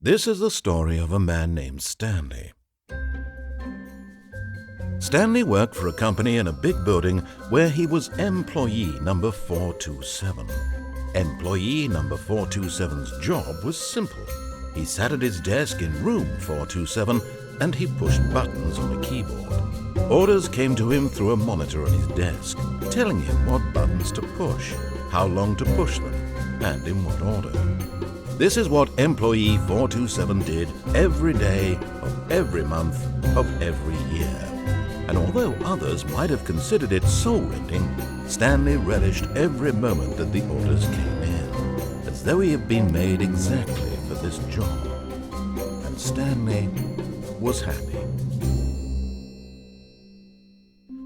This is the story of a man named Stanley. Stanley worked for a company in a big building where he was employee number 427. Employee number 427's job was simple. He sat at his desk in room 427 and he pushed buttons on a keyboard. Orders came to him through a monitor on his desk, telling him what buttons to push, how long to push them, and in what order. This is what employee 427 did every day of every month of every year. And although others might have considered it soul-rending, Stanley relished every moment that the orders came in, as though he had been made exactly for this job. And Stanley was happy.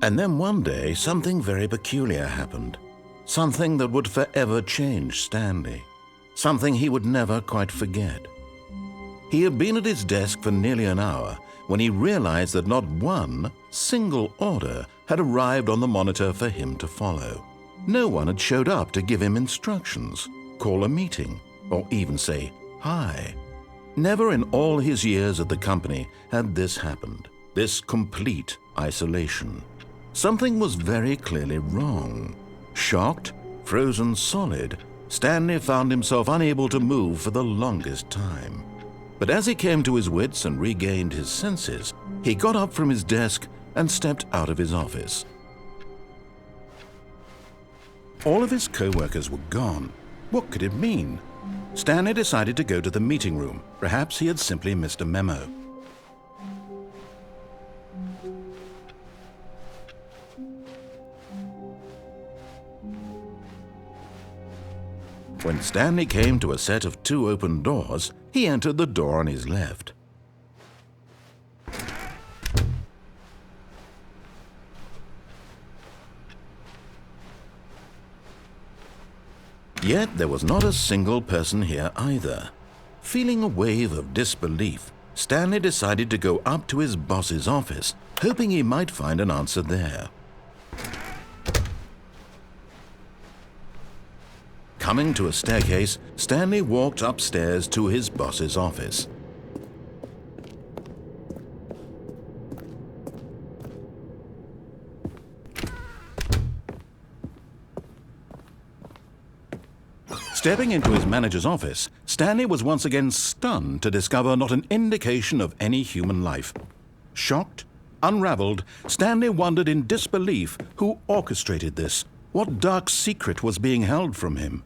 And then one day, something very peculiar happened. Something that would forever change Stanley. Something he would never quite forget. He had been at his desk for nearly an hour when he realized that not one single order had arrived on the monitor for him to follow. No one had showed up to give him instructions, call a meeting, or even say hi. Never in all his years at the company had this happened, this complete isolation. Something was very clearly wrong. Shocked, frozen solid, Stanley found himself unable to move for the longest time. But as he came to his wits and regained his senses, he got up from his desk and stepped out of his office. All of his co-workers were gone. What could it mean? Stanley decided to go to the meeting room. Perhaps he had simply missed a memo. When Stanley came to a set of 2 open doors, he entered the door on his left. Yet there was not a single person here either. Feeling a wave of disbelief, Stanley decided to go up to his boss's office, hoping he might find an answer there. Coming to a staircase, Stanley walked upstairs to his boss's office. Stepping into his manager's office, Stanley was once again stunned to discover not an indication of any human life. Shocked, unraveled, Stanley wondered in disbelief who orchestrated this. What dark secret was being held from him?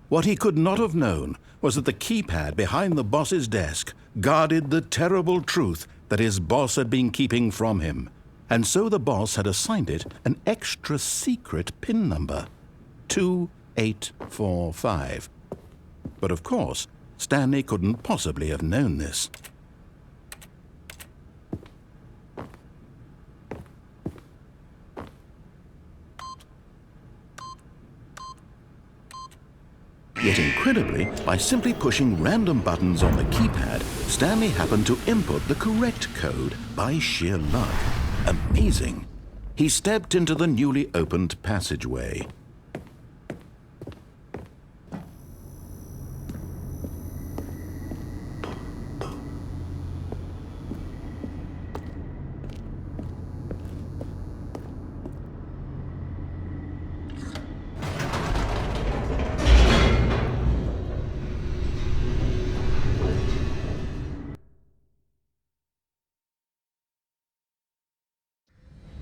What he could not have known was that the keypad behind the boss's desk guarded the terrible truth that his boss had been keeping from him. And so the boss had assigned it an extra secret PIN number, 2845. But of course, Stanley couldn't possibly have known this. Yet incredibly, by simply pushing random buttons on the keypad, Stanley happened to input the correct code by sheer luck. Amazing! He stepped into the newly opened passageway.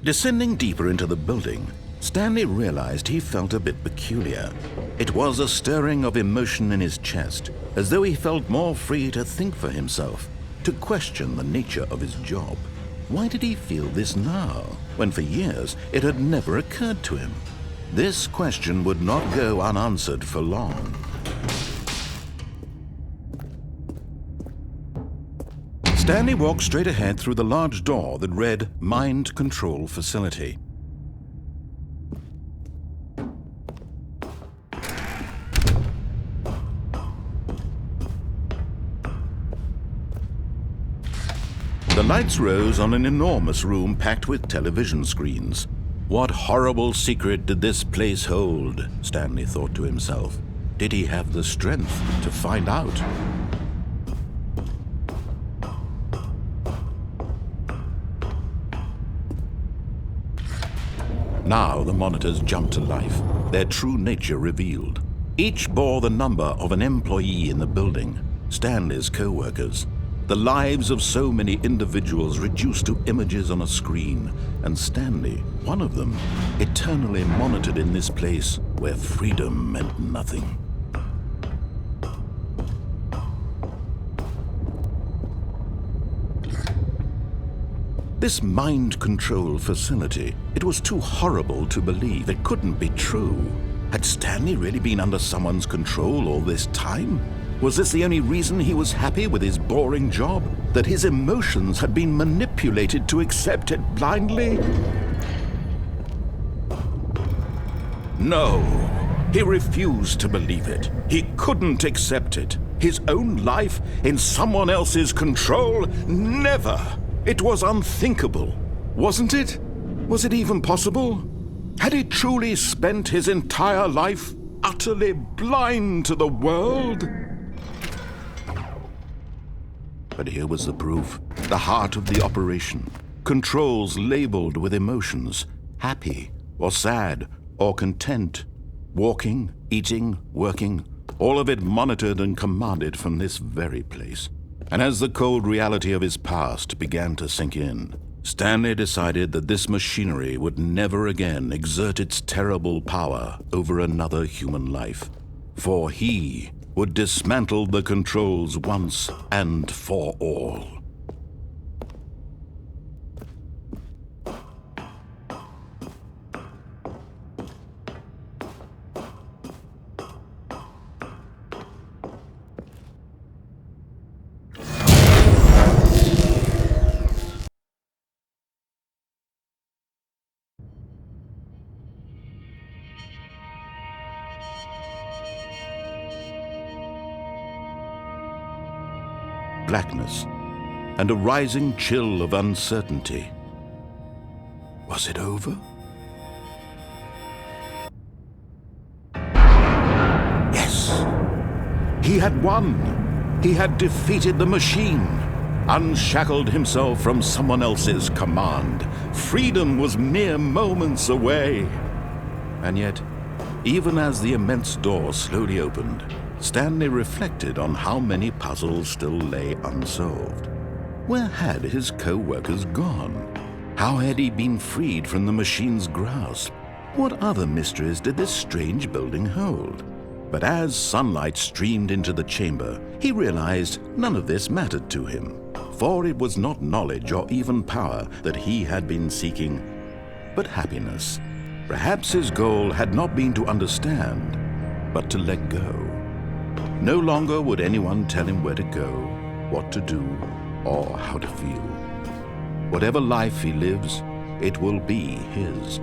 Descending deeper into the building, Stanley realized he felt a bit peculiar. It was a stirring of emotion in his chest, as though he felt more free to think for himself, to question the nature of his job. Why did he feel this now, when for years it had never occurred to him? This question would not go unanswered for long. Stanley walked straight ahead through the large door that read Mind Control Facility. The lights rose on an enormous room packed with television screens. What horrible secret did this place hold? Stanley thought to himself. Did he have the strength to find out? Now the monitors jumped to life, their true nature revealed. Each bore the number of an employee in the building, Stanley's co-workers. The lives of so many individuals reduced to images on a screen, and Stanley, one of them, eternally monitored in this place where freedom meant nothing. This mind control facility, it was too horrible to believe. It couldn't be true. Had Stanley really been under someone's control all this time? Was this the only reason he was happy with his boring job? That his emotions had been manipulated to accept it blindly? No, he refused to believe it. He couldn't accept it. His own life in someone else's control? Never! It was unthinkable, wasn't it? Was it even possible? Had he truly spent his entire life utterly blind to the world? But here was the proof, the heart of the operation. Controls labeled with emotions, happy or sad or content. Walking, eating, working, all of it monitored and commanded from this very place. And as the cold reality of his past began to sink in, Stanley decided that this machinery would never again exert its terrible power over another human life. For he would dismantle the controls once and for all. Blackness, and a rising chill of uncertainty. Was it over? Yes! He had won! He had defeated the machine, unshackled himself from someone else's command. Freedom was mere moments away. And yet, even as the immense door slowly opened, Stanley reflected on how many puzzles still lay unsolved. Where had his co-workers gone? How had he been freed from the machine's grasp? What other mysteries did this strange building hold? But as sunlight streamed into the chamber, he realized none of this mattered to him, for it was not knowledge or even power that he had been seeking, but happiness. Perhaps his goal had not been to understand, but to let go. No longer would anyone tell him where to go, what to do, or how to feel. Whatever life he lives, it will be his.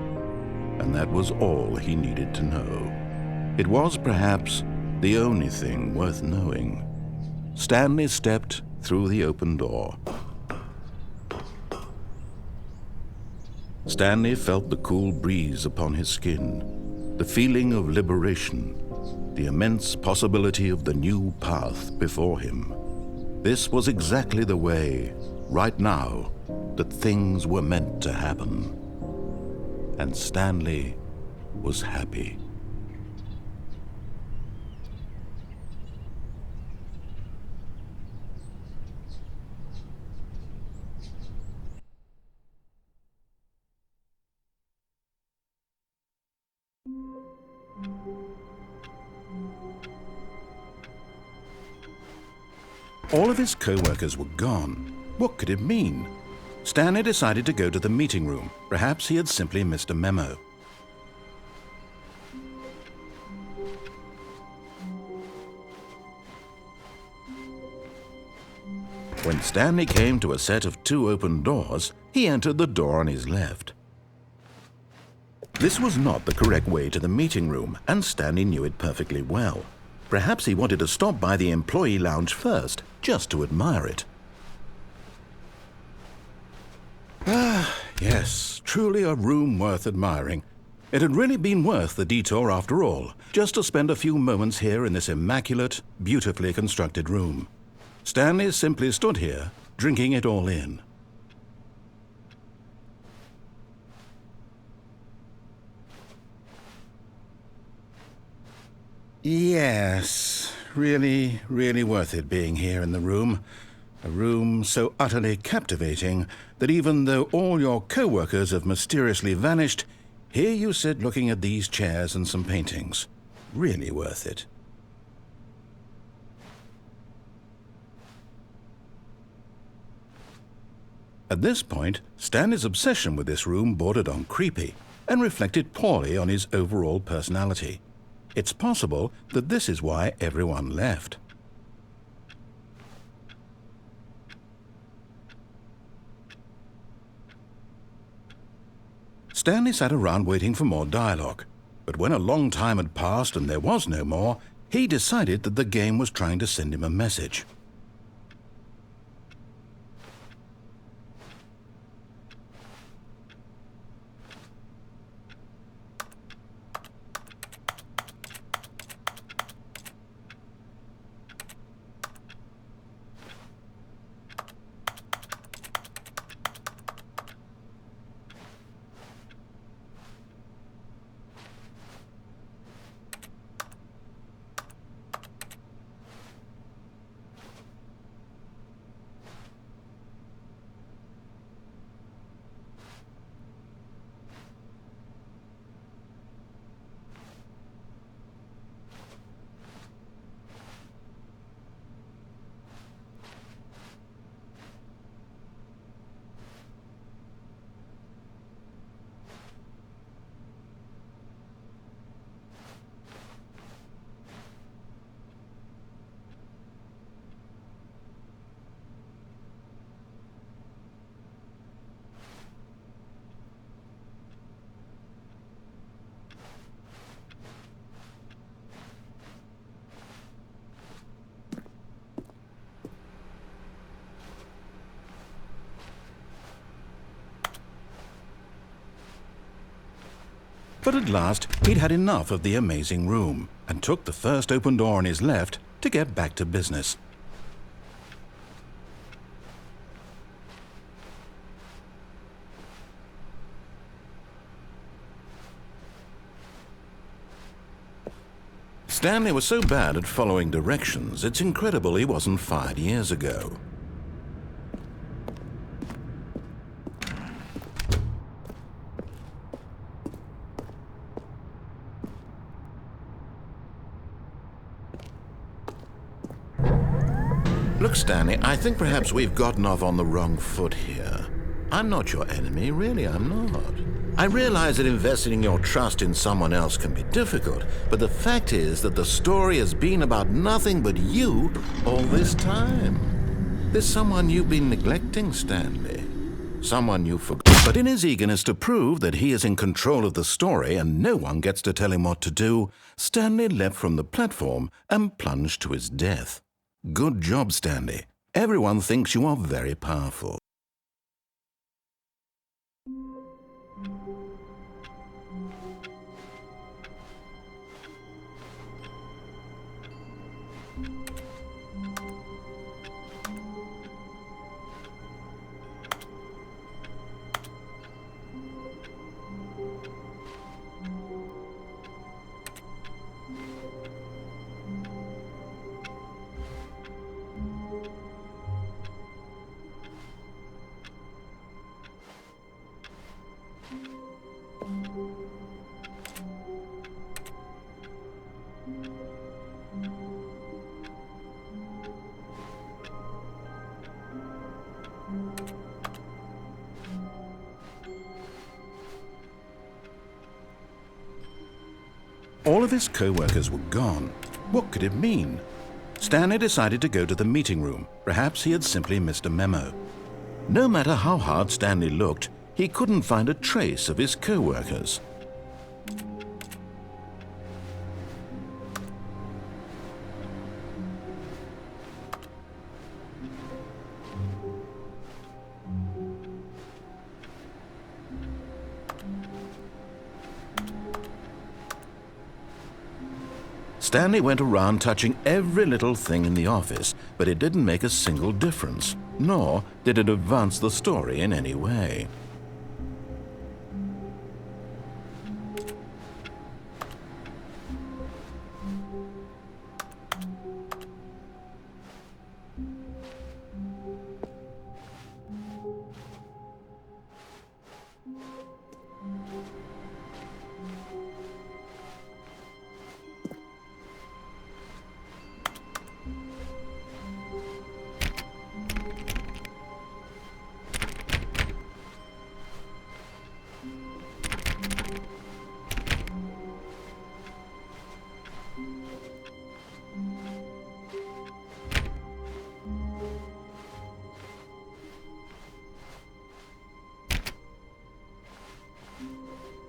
And that was all he needed to know. It was perhaps the only thing worth knowing. Stanley stepped through the open door. Stanley felt the cool breeze upon his skin, the feeling of liberation, the immense possibility of the new path before him. This was exactly the way, right now, that things were meant to happen. And Stanley was happy. All of his co-workers were gone. What could it mean? Stanley decided to go to the meeting room. Perhaps he had simply missed a memo. When Stanley came to a set of 2 open doors, he entered the door on his left. This was not the correct way to the meeting room, and Stanley knew it perfectly well. Perhaps he wanted to stop by the employee lounge first, just to admire it. Yes, truly a room worth admiring. It had really been worth the detour after all, just to spend a few moments here in this immaculate, beautifully constructed room. Stanley simply stood here, drinking it all in. Yes, really, really worth it being here in the room. A room so utterly captivating that even though all your co-workers have mysteriously vanished, here you sit looking at these chairs and some paintings. Really worth it. At this point, Stanley's obsession with this room bordered on creepy and reflected poorly on his overall personality. It's possible that this is why everyone left. Stanley sat around waiting for more dialogue, but when a long time had passed and there was no more, he decided that the game was trying to send him a message. But at last, he'd had enough of the amazing room and took the first open door on his left to get back to business. Stanley was so bad at following directions, it's incredible he wasn't fired years ago. Look, Stanley, I think perhaps we've gotten off on the wrong foot here. I'm not your enemy, really, I'm not. I realize that investing your trust in someone else can be difficult, but the fact is that the story has been about nothing but you all this time. There's someone you've been neglecting, Stanley. Someone you forgot. But in his eagerness to prove that he is in control of the story and no one gets to tell him what to do, Stanley leapt from the platform and plunged to his death. Good job, Stanley. Everyone thinks you are very powerful. All of his co-workers were gone. What could it mean? Stanley decided to go to the meeting room. Perhaps he had simply missed a memo. No matter how hard Stanley looked, he couldn't find a trace of his co-workers. Stanley went around touching every little thing in the office, but it didn't make a single difference, nor did it advance the story in any way.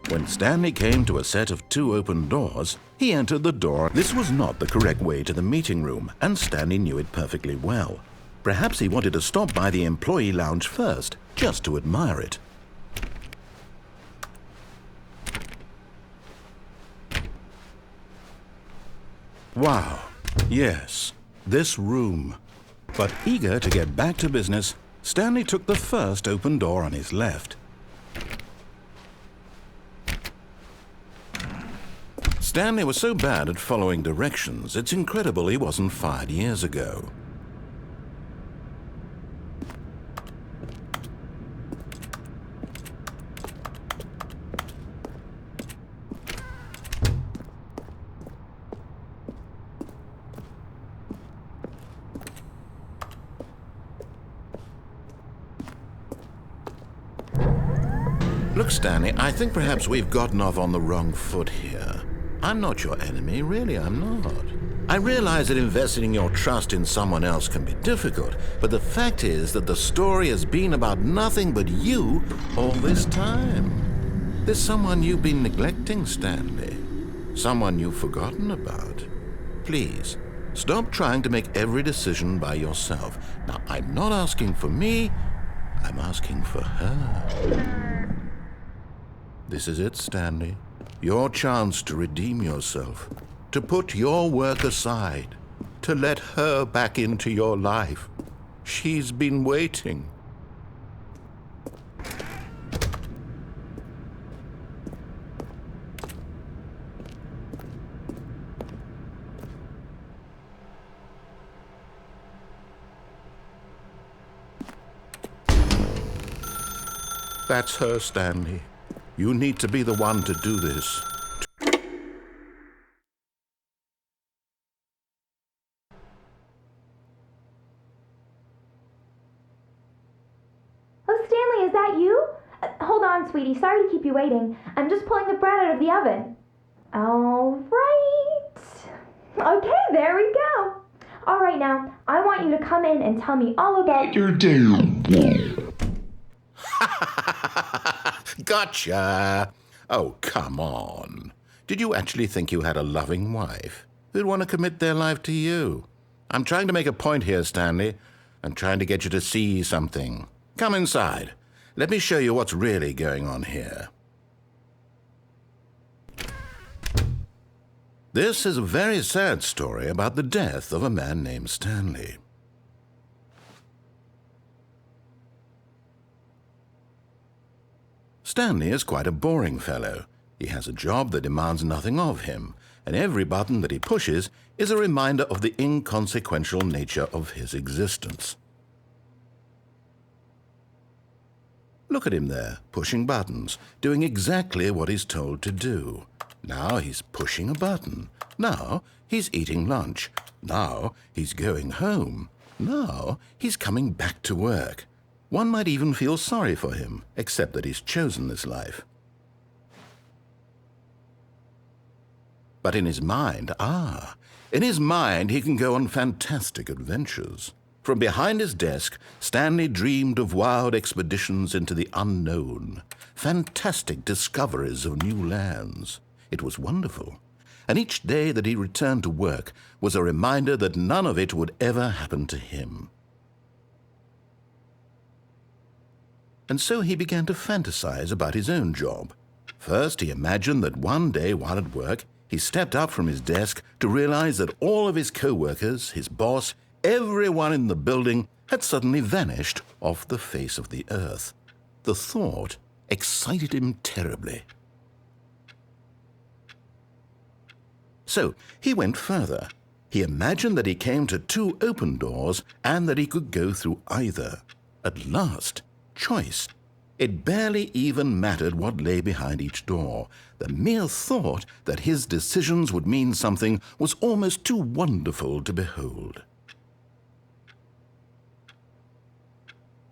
When Stanley came to a set of 2 open doors, he entered the door. This was not the correct way to the meeting room, and Stanley knew it perfectly well. Perhaps he wanted to stop by the employee lounge first, just to admire it. Wow, yes, this room. But eager to get back to business, Stanley took the first open door on his left. Stanley was so bad at following directions, it's incredible he wasn't fired years ago. Look, Stanley, I think perhaps we've gotten off on the wrong foot here. I'm not your enemy, really, I'm not. I realize that investing your trust in someone else can be difficult, but the fact is that the story has been about nothing but you all this time. There's someone you've been neglecting, Stanley. Someone you've forgotten about. Please, stop trying to make every decision by yourself. Now, I'm not asking for me, I'm asking for her. This is it, Stanley. Your chance to redeem yourself, to put your work aside, to let her back into your life. She's been waiting. That's her, Stanley. You need to be the one to do this. Oh, Stanley, is that you? Hold on, sweetie. Sorry to keep you waiting. I'm just pulling the bread out of the oven. All right. Okay, there we go. All right, now, I want you to come in and tell me all about your day. Gotcha! Oh, come on. Did you actually think you had a loving wife who'd want to commit their life to you? I'm trying to make a point here, Stanley. I'm trying to get you to see something. Come inside. Let me show you what's really going on here. This is a very sad story about the death of a man named Stanley. Stanley is quite a boring fellow. He has a job that demands nothing of him, and every button that he pushes is a reminder of the inconsequential nature of his existence. Look at him there, pushing buttons, doing exactly what he's told to do. Now he's pushing a button. Now he's eating lunch. Now he's going home. Now he's coming back to work. One might even feel sorry for him, except that he's chosen this life. But in his mind, in his mind he can go on fantastic adventures. From behind his desk, Stanley dreamed of wild expeditions into the unknown, fantastic discoveries of new lands. It was wonderful, and each day that he returned to work was a reminder that none of it would ever happen to him. And so he began to fantasize about his own job. First, he imagined that one day while at work, He stepped up from his desk to realize that all of his co-workers, his boss, everyone in the building had suddenly vanished off the face of the earth. The thought excited him terribly. So he went further. He imagined that he came to 2 open doors and that he could go through either. At last, choice. It barely even mattered what lay behind each door. The mere thought that his decisions would mean something was almost too wonderful to behold.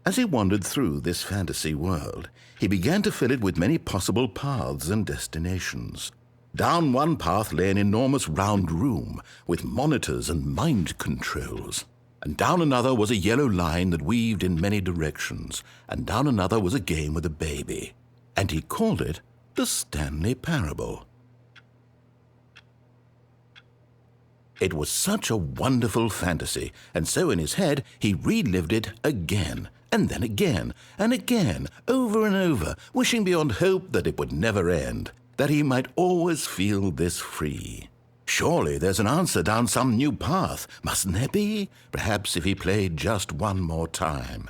As he wandered through this fantasy world, he began to fill it with many possible paths and destinations. Down one path lay an enormous round room with monitors and mind controls. And down another was a yellow line that weaved in many directions. And down another was a game with a baby. And he called it the Stanley Parable. It was such a wonderful fantasy, and so in his head he relived it again, and then again, and again, over and over, wishing beyond hope that it would never end, that he might always feel this free. Surely there's an answer down some new path, mustn't there be? Perhaps if he played just one more time.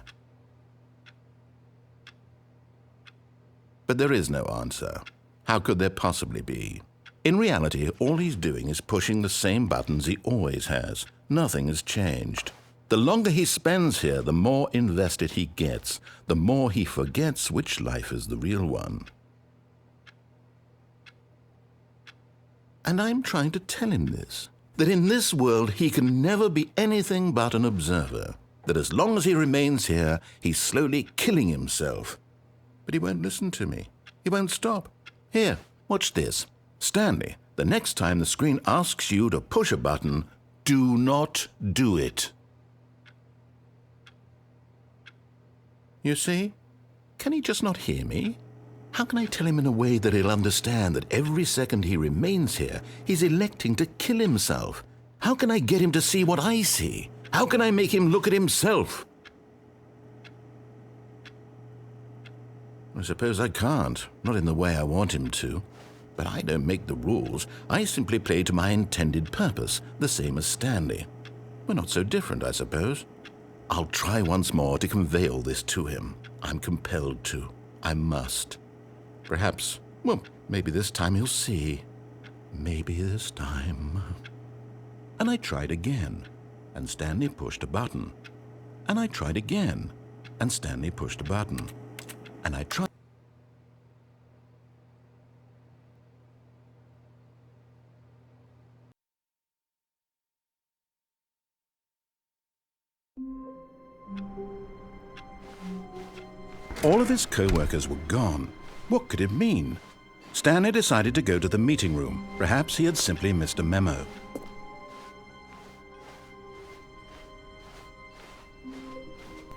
But there is no answer. How could there possibly be? In reality, all he's doing is pushing the same buttons he always has. Nothing has changed. The longer he spends here, the more invested he gets, the more he forgets which life is the real one. And I'm trying to tell him this, that in this world he can never be anything but an observer, that as long as he remains here, he's slowly killing himself. But he won't listen to me. He won't stop. Here, watch this. Stanley, the next time the screen asks you to push a button, do not do it. You see? Can he just not hear me? How can I tell him in a way that he'll understand that every second he remains here, he's electing to kill himself? How can I get him to see what I see? How can I make him look at himself? I suppose I can't, not in the way I want him to. But I don't make the rules. I simply play to my intended purpose, the same as Stanley. We're not so different, I suppose. I'll try once more to convey all this to him. I'm compelled to. I must. Perhaps, well, maybe this time he'll see. Maybe this time. And I tried again, and Stanley pushed a button. And I tried again, and Stanley pushed a button. And I tried. All of his co-workers were gone. What could it mean? Stanley decided to go to the meeting room. Perhaps he had simply missed a memo.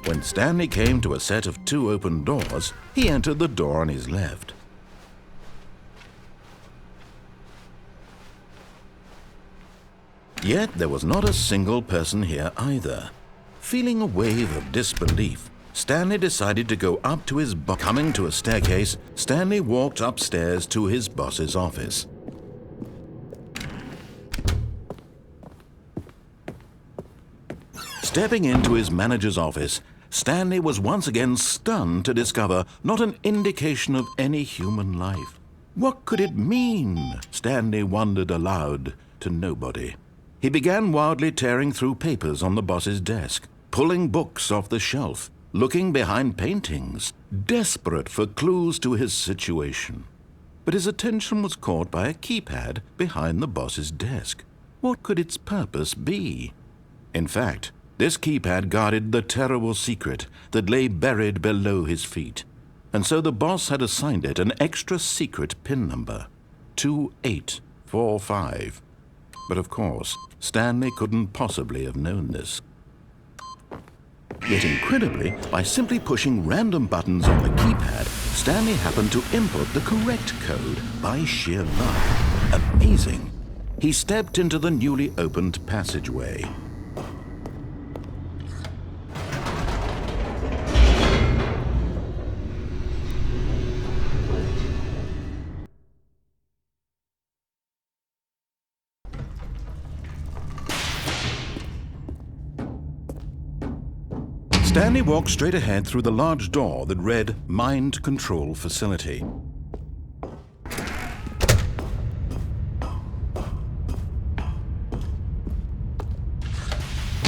When Stanley came to a set of 2 open doors, he entered the door on his left. Yet there was not a single person here either. Feeling a wave of disbelief, Stanley decided to go up to his boss. Coming to a staircase, Stanley walked upstairs to his boss's office. Stepping into his manager's office, Stanley was once again stunned to discover not an indication of any human life. What could it mean? Stanley wondered aloud to nobody. He began wildly tearing through papers on the boss's desk, pulling books off the shelf, looking behind paintings, desperate for clues to his situation. But his attention was caught by a keypad behind the boss's desk. What could its purpose be? In fact, this keypad guarded the terrible secret that lay buried below his feet. And so the boss had assigned it an extra secret PIN number, 2845. But of course, Stanley couldn't possibly have known this. Yet incredibly, by simply pushing random buttons on the keypad, Stanley happened to input the correct code by sheer luck. Amazing! He stepped into the newly opened passageway. Stanley walked straight ahead through the large door that read Mind Control Facility.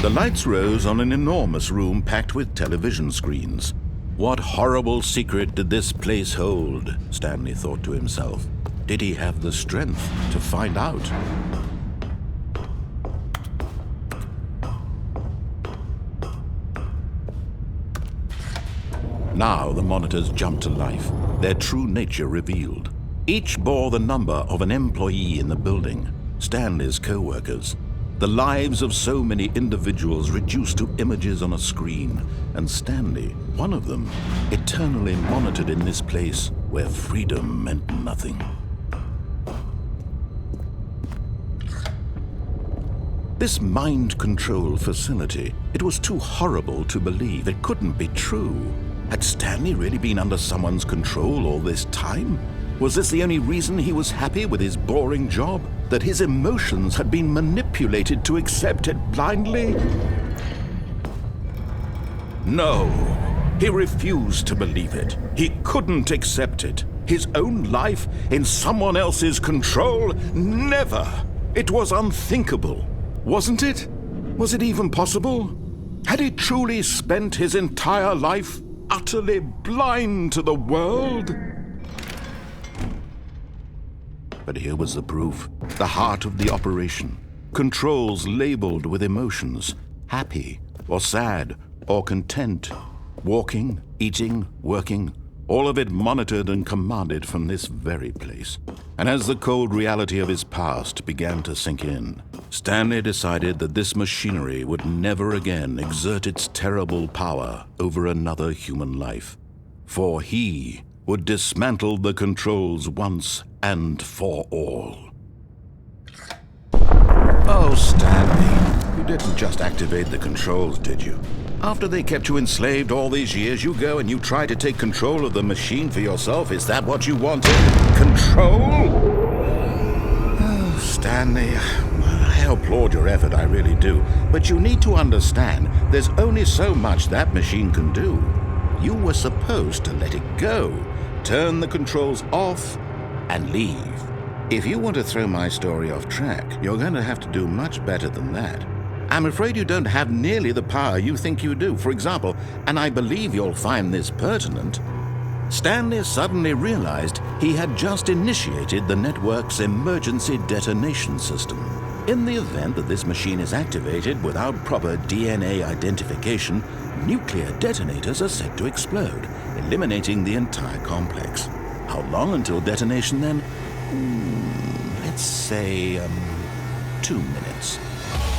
The lights rose on an enormous room packed with television screens. What horrible secret did this place hold? Stanley thought to himself. Did he have the strength to find out? Now the monitors jumped to life, their true nature revealed. Each bore the number of an employee in the building, Stanley's co-workers. The lives of so many individuals reduced to images on a screen, and Stanley, one of them, eternally monitored in this place where freedom meant nothing. This mind control facility, it was too horrible to believe. It couldn't be true. Had Stanley really been under someone's control all this time? Was this the only reason he was happy with his boring job? That his emotions had been manipulated to accept it blindly? No, he refused to believe it. He couldn't accept it. His own life in someone else's control? Never! It was unthinkable. Wasn't it? Was it even possible? Had he truly spent his entire life utterly blind to the world? But here was the proof, the heart of the operation. Controls labeled with emotions, happy or sad or content. Walking, eating, working, all of it monitored and commanded from this very place. And as the cold reality of his past began to sink in, Stanley decided that this machinery would never again exert its terrible power over another human life. For he would dismantle the controls once and for all. Oh, Stanley, you didn't just activate the controls, did you? After they kept you enslaved all these years, you go and you try to take control of the machine for yourself. Is that what you wanted? Control? Oh, Stanley, I applaud your effort, I really do. But you need to understand, there's only so much that machine can do. You were supposed to let it go, turn the controls off, and leave. If you want to throw my story off track, you're going to have to do much better than that. I'm afraid you don't have nearly the power you think you do. For example, and I believe you'll find this pertinent, Stanley suddenly realized he had just initiated the network's emergency detonation system. In the event that this machine is activated without proper DNA identification, nuclear detonators are set to explode, eliminating the entire complex. How long until detonation then? Let's say, 2 minutes.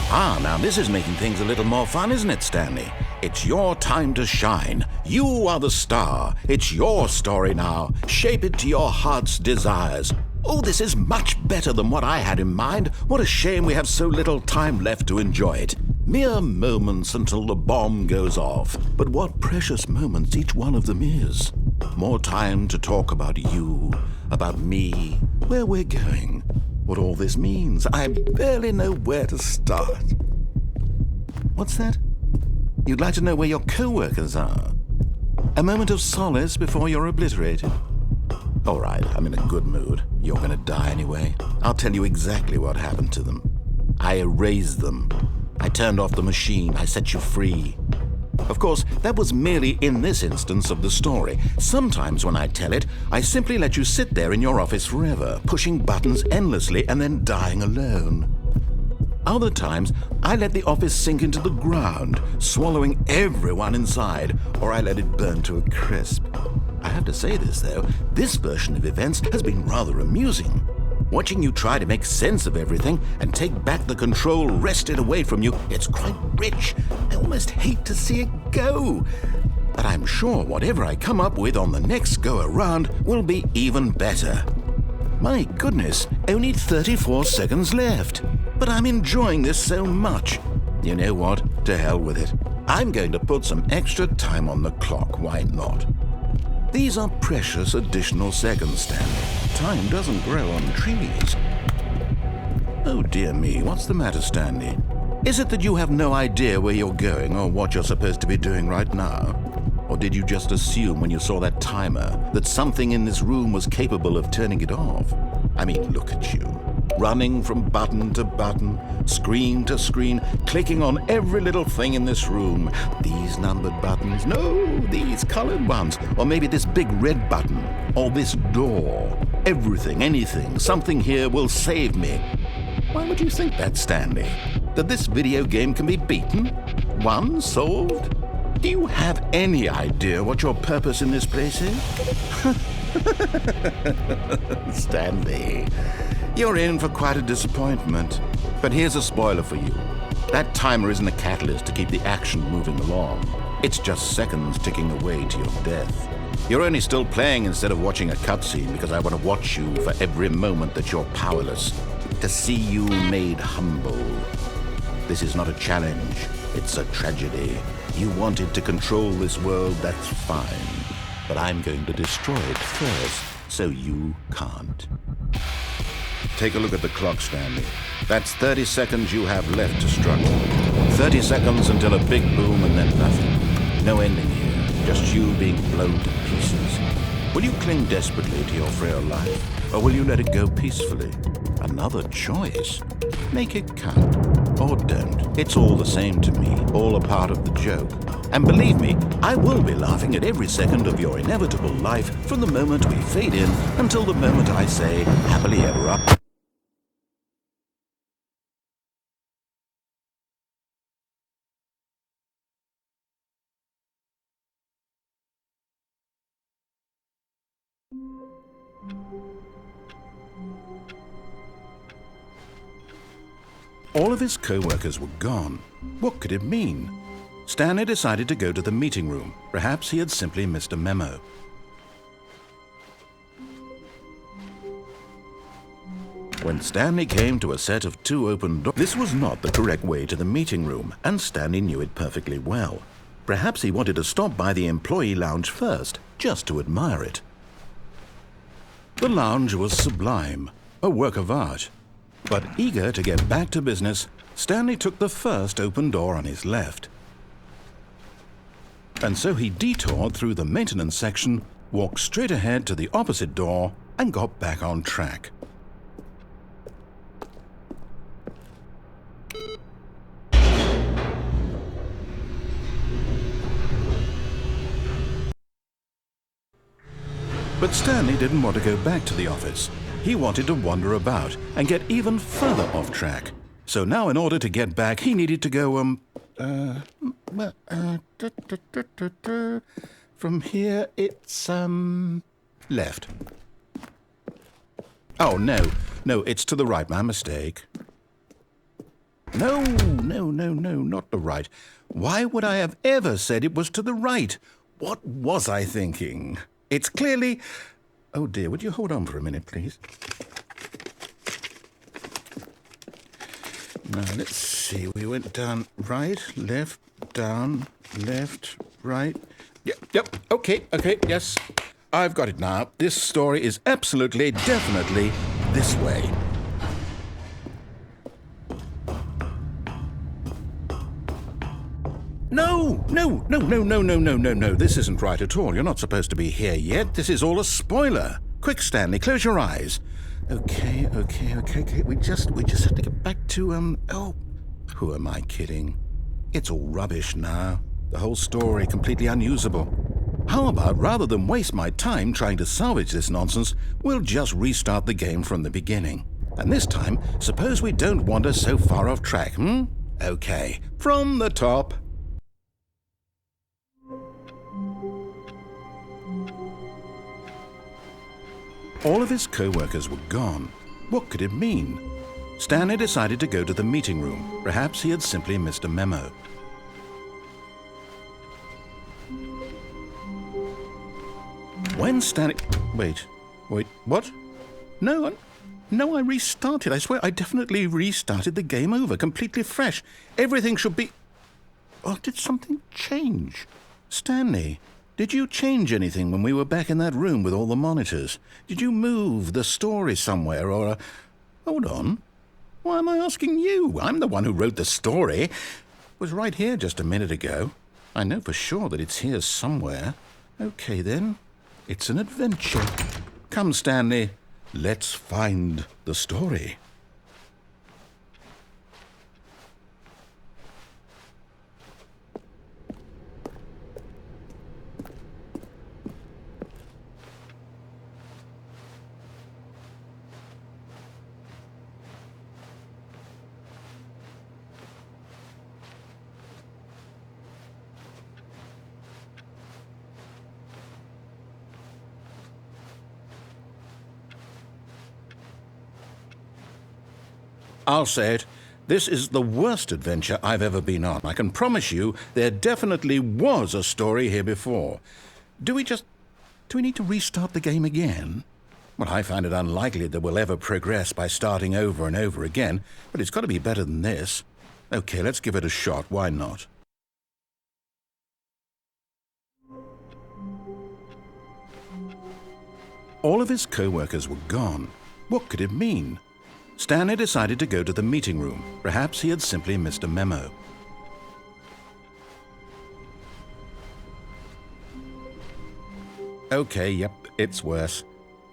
Now this is making things a little more fun, isn't it, Stanley? It's your time to shine. You are the star. It's your story now. Shape it to your heart's desires. Oh, this is much better than what I had in mind. What a shame we have so little time left to enjoy it. Mere moments until the bomb goes off. But what precious moments each one of them is. More time to talk about you, about me, where we're going, what all this means. I barely know where to start. What's that? You'd like to know where your co-workers are? A moment of solace before you're obliterated? All right, I'm in a good mood. You're going to die anyway. I'll tell you exactly what happened to them. I erased them. I turned off the machine. I set you free. Of course, that was merely in this instance of the story. Sometimes when I tell it, I simply let you sit there in your office forever, pushing buttons endlessly and then dying alone. Other times, I let the office sink into the ground, swallowing everyone inside, or I let it burn to a crisp. I have to say this, though, this version of events has been rather amusing. Watching you try to make sense of everything and take back the control wrested away from you, it's quite rich. I almost hate to see it go. But I'm sure whatever I come up with on the next go-around will be even better. My goodness, only 34 seconds left. But I'm enjoying this so much. You know what? To hell with it. I'm going to put some extra time on the clock, why not? These are precious additional seconds, Stanley. Time doesn't grow on trees. Oh dear me, what's the matter, Stanley? Is it that you have no idea where you're going or what you're supposed to be doing right now? Or did you just assume when you saw that timer that something in this room was capable of turning it off? I mean, look at you. Running from button to button, screen to screen, clicking on every little thing in this room. These numbered buttons, no, these colored ones. Or maybe this big red button, or this door. Everything, anything, something here will save me. Why would you think that, Stanley? That this video game can be beaten? Won? Solved? Do you have any idea what your purpose in this place is? Stanley, you're in for quite a disappointment. But here's a spoiler for you. That timer isn't a catalyst to keep the action moving along. It's just seconds ticking away to your death. You're only still playing instead of watching a cutscene because I want to watch you for every moment that you're powerless. To see you made humble. This is not a challenge. It's a tragedy. You wanted to control this world, that's fine. But I'm going to destroy it first, so you can't. Take a look at the clock, Stanley. That's 30 seconds you have left to struggle. 30 seconds until a big boom and then nothing. No ending here, just you being blown to pieces. Will you cling desperately to your frail life, or will you let it go peacefully? Another choice. Make it count. Or don't. It's all the same to me, all a part of the joke. And believe me, I will be laughing at every second of your inevitable life from the moment we fade in until the moment I say, happily ever after. All of his co-workers were gone. What could it mean? Stanley decided to go to the meeting room. Perhaps he had simply missed a memo. When Stanley came to a set of 2 open doors, this was not the correct way to the meeting room, and Stanley knew it perfectly well. Perhaps he wanted to stop by the employee lounge first, just to admire it. The lounge was sublime, a work of art. But eager to get back to business, Stanley took the first open door on his left. And so he detoured through the maintenance section, walked straight ahead to the opposite door, and got back on track. But Stanley didn't want to go back to the office. He wanted to wander about and get even further off track. So now in order to get back, he needed to go, from here it's, left. Oh, no, it's to the right, my mistake. No, not the right. Why would I have ever said it was to the right? What was I thinking? It's clearly... Oh dear, would you hold on for a minute, please? Now, let's see. We went down right, left, down, left, right. Yep, okay, yes. I've got it now. This story is absolutely, definitely this way. No. This isn't right at all. You're not supposed to be here yet. This is all a spoiler. Quick, Stanley, close your eyes. Okay. We just have to get back to, oh, who am I kidding? It's all rubbish now. The whole story completely unusable. How about, rather than waste my time trying to salvage this nonsense, we'll just restart the game from the beginning. And this time, suppose we don't wander so far off track, Okay, from the top. All of his co-workers were gone. What could it mean? Stanley decided to go to the meeting room. Perhaps he had simply missed a memo. When Stanley... Wait, what? No, I restarted. I swear I definitely restarted the game over, completely fresh. Everything should be... Oh, did something change? Stanley, did you change anything when we were back in that room with all the monitors? Did you move the story somewhere or... Hold on. Why am I asking you? I'm the one who wrote the story. It was right here just a minute ago. I know for sure that it's here somewhere. Okay, then. It's an adventure. Come, Stanley. Let's find the story. I'll say it. This is the worst adventure I've ever been on. I can promise you there definitely was a story here before. Do we need to restart the game again? Well, I find it unlikely that we'll ever progress by starting over and over again, but it's got to be better than this. Okay, let's give it a shot. Why not? All of his co-workers were gone. What could it mean? Stanley decided to go to the meeting room. Perhaps he had simply missed a memo. Okay, yep, it's worse.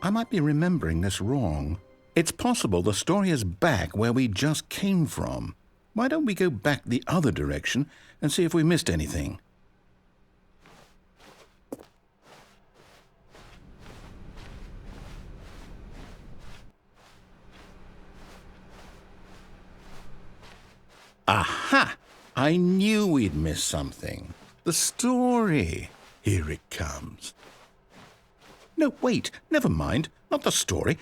I might be remembering this wrong. It's possible the story is back where we just came from. Why don't we go back the other direction and see if we missed anything? Aha! I knew we'd missed something. The story. Here it comes. No, wait, never mind. Not the story.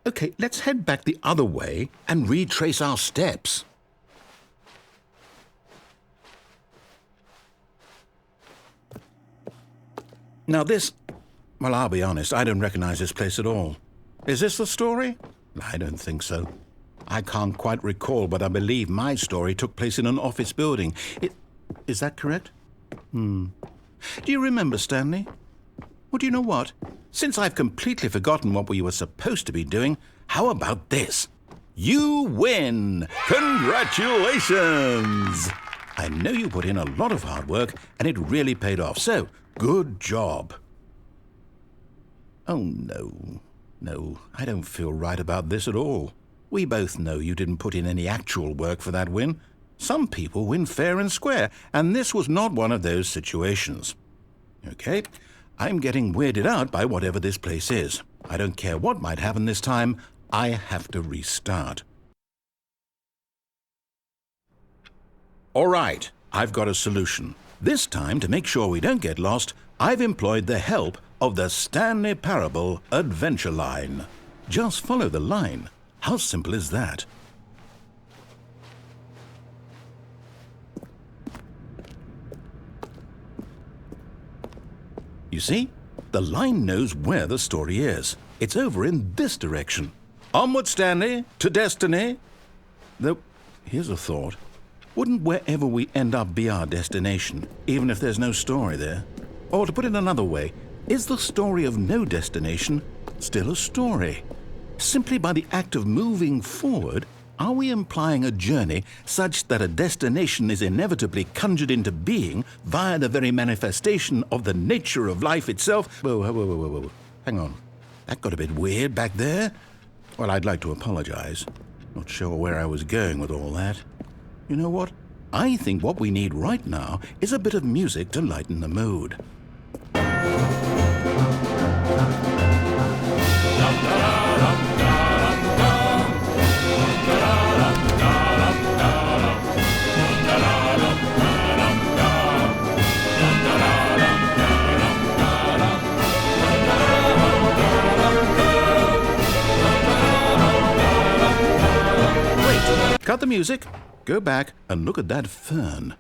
Okay, let's head back the other way and retrace our steps. Now this... Well, I'll be honest, I don't recognize this place at all. Is this the story? I don't think so. I can't quite recall, but I believe my story took place in an office building. Is that correct? Do you remember, Stanley? Well, do you know what? Since I've completely forgotten what we were supposed to be doing, how about this? You win! Congratulations! I know you put in a lot of hard work, and it really paid off, so good job. Oh, no. No, I don't feel right about this at all. We both know you didn't put in any actual work for that win. Some people win fair and square, and this was not one of those situations. Okay, I'm getting weirded out by whatever this place is. I don't care what might happen this time. I have to restart. All right, I've got a solution. This time, to make sure we don't get lost, I've employed the help of the Stanley Parable Adventure Line. Just follow the line. How simple is that? You see? The line knows where the story is. It's over in this direction. Onward, Stanley, to destiny. Though, here's a thought. Wouldn't wherever we end up be our destination, even if there's no story there? Or to put it another way, is the story of no destination still a story? Simply by the act of moving forward, are we implying a journey such that a destination is inevitably conjured into being via the very manifestation of the nature of life itself? Whoa. Hang on. That got a bit weird back there. Well, I'd like to apologize. Not sure where I was going with all that. You know what? I think what we need right now is a bit of music to lighten the mood. Cut the music, go back and look at that fern.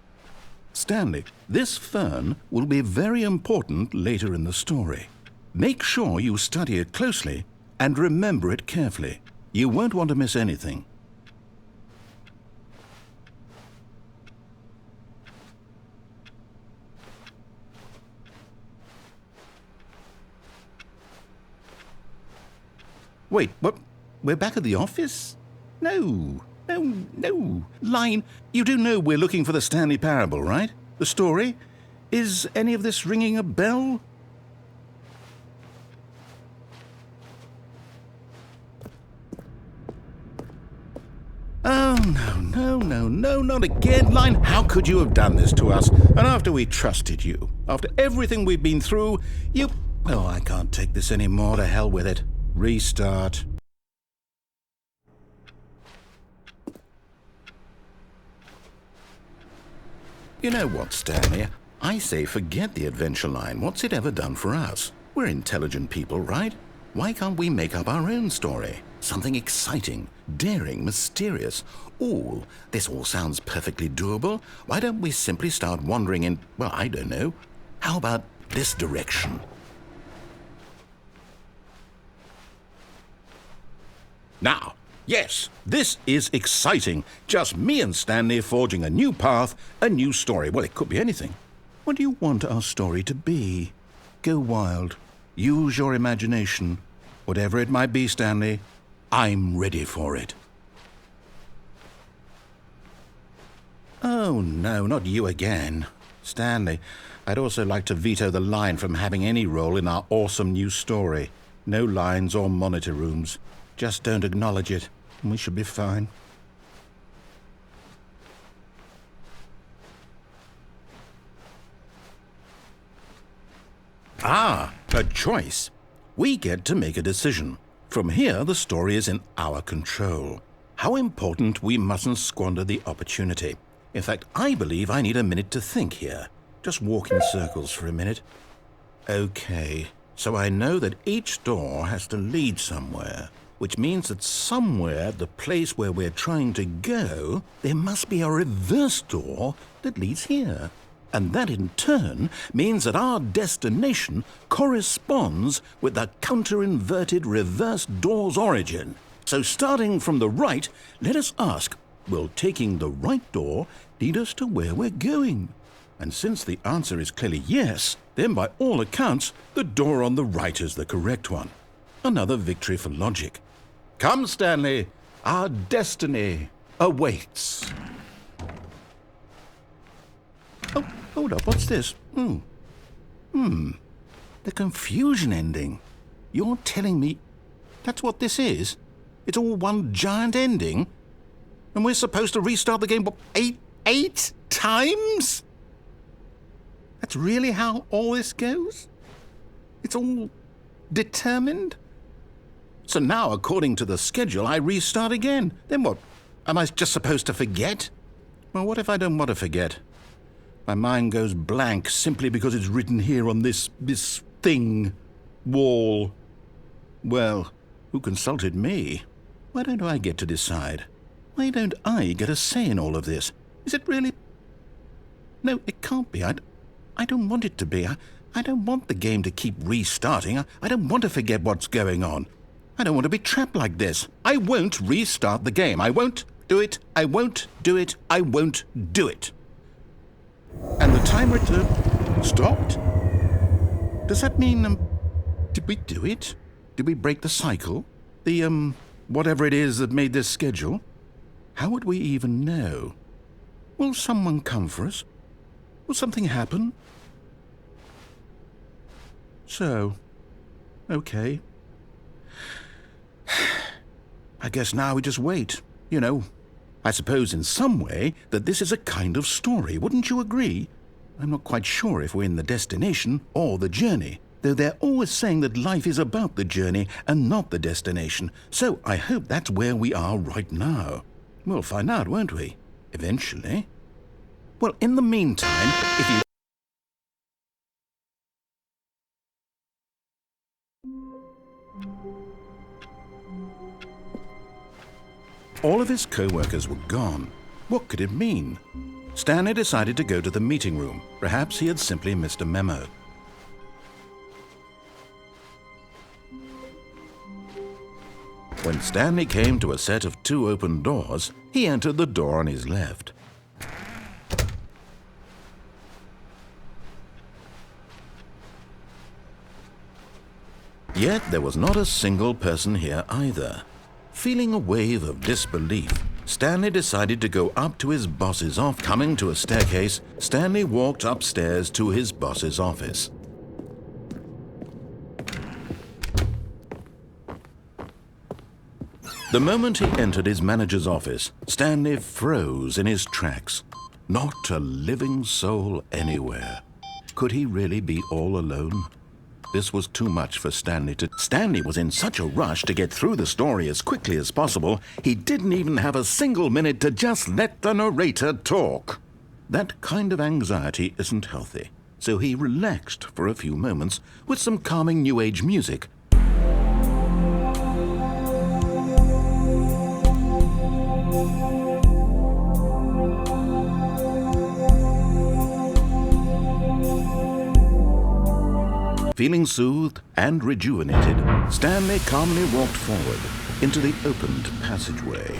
Stanley, this fern will be very important later in the story. Make sure you study it closely and remember it carefully. You won't want to miss anything. Wait, what? We're back at the office? No. No, no. Line, you do know we're looking for the Stanley Parable, right? The story? Is any of this ringing a bell? Oh, no, not again, Line. How could you have done this to us? And after we trusted you, after everything we've been through, you... Oh, I can't take this anymore. To hell with it. Restart. You know what, Stanley? I say forget the adventure line. What's it ever done for us? We're intelligent people, right? Why can't we make up our own story? Something exciting, daring, mysterious. Ooh, this all sounds perfectly doable. Why don't we simply start wandering in, well, I don't know. How about this direction? Now, yes, this is exciting. Just me and Stanley forging a new path, a new story. Well, it could be anything. What do you want our story to be? Go wild. Use your imagination. Whatever it might be, Stanley, I'm ready for it. Oh, no, not you again. Stanley, I'd also like to veto the line from having any role in our awesome new story. No lines or monitor rooms. Just don't acknowledge it, and we should be fine. Ah, a choice. We get to make a decision. From here, the story is in our control. How important we mustn't squander the opportunity. In fact, I believe I need a minute to think here. Just walk in circles for a minute. Okay, so I know that each door has to lead somewhere, which means that somewhere at the place where we're trying to go, there must be a reverse door that leads here. And that in turn means that our destination corresponds with the counter-inverted reverse door's origin. So starting from the right, let us ask, will taking the right door lead us to where we're going? And since the answer is clearly yes, then by all accounts, the door on the right is the correct one. Another victory for logic. Come, Stanley, our destiny awaits. Oh, hold up, what's this? The confusion ending. You're telling me that's what this is? It's all one giant ending? And we're supposed to restart the game, what, eight times? That's really how all this goes? It's all determined? So now, according to the schedule, I restart again. Then what? Am I just supposed to forget? Well, what if I don't want to forget? My mind goes blank simply because it's written here on this thing, wall. Well, who consulted me? Why don't I get to decide? Why don't I get a say in all of this? Is it really? No, it can't be. I don't want it to be. I don't want the game to keep restarting. I don't want to forget what's going on. I don't want to be trapped like this. I won't restart the game. I won't do it. I won't do it. I won't do it. And the timer stopped? Does that mean, did we do it? Did we break the cycle? The, whatever it is that made this schedule? How would we even know? Will someone come for us? Will something happen? So, okay. I guess now we just wait, you know. I suppose in some way that this is a kind of story, wouldn't you agree? I'm not quite sure if we're in the destination or the journey, though they're always saying that life is about the journey and not the destination, so I hope that's where we are right now. We'll find out, won't we? Eventually. Well, in the meantime, if you... All of his co-workers were gone. What could it mean? Stanley decided to go to the meeting room. Perhaps he had simply missed a memo. When Stanley came to a set of 2 open doors, he entered the door on his left. Yet there was not a single person here either. Feeling a wave of disbelief, Stanley decided to go up to his boss's office. Coming to a staircase, Stanley walked upstairs to his boss's office. The moment he entered his manager's office, Stanley froze in his tracks. Not a living soul anywhere. Could he really be all alone? This was too much for Stanley to... Stanley was in such a rush to get through the story as quickly as possible, he didn't even have a single minute to just let the narrator talk. That kind of anxiety isn't healthy, so he relaxed for a few moments with some calming New Age music. Feeling soothed and rejuvenated, Stanley calmly walked forward into the opened passageway.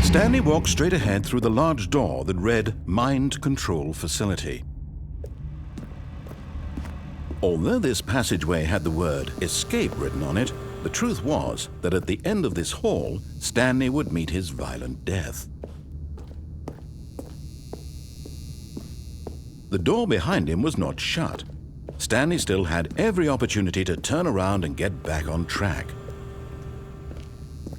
Stanley walked straight ahead through the large door that read Mind Control Facility. Although this passageway had the word Escape written on it, the truth was that at the end of this hall, Stanley would meet his violent death. The door behind him was not shut. Stanley still had every opportunity to turn around and get back on track.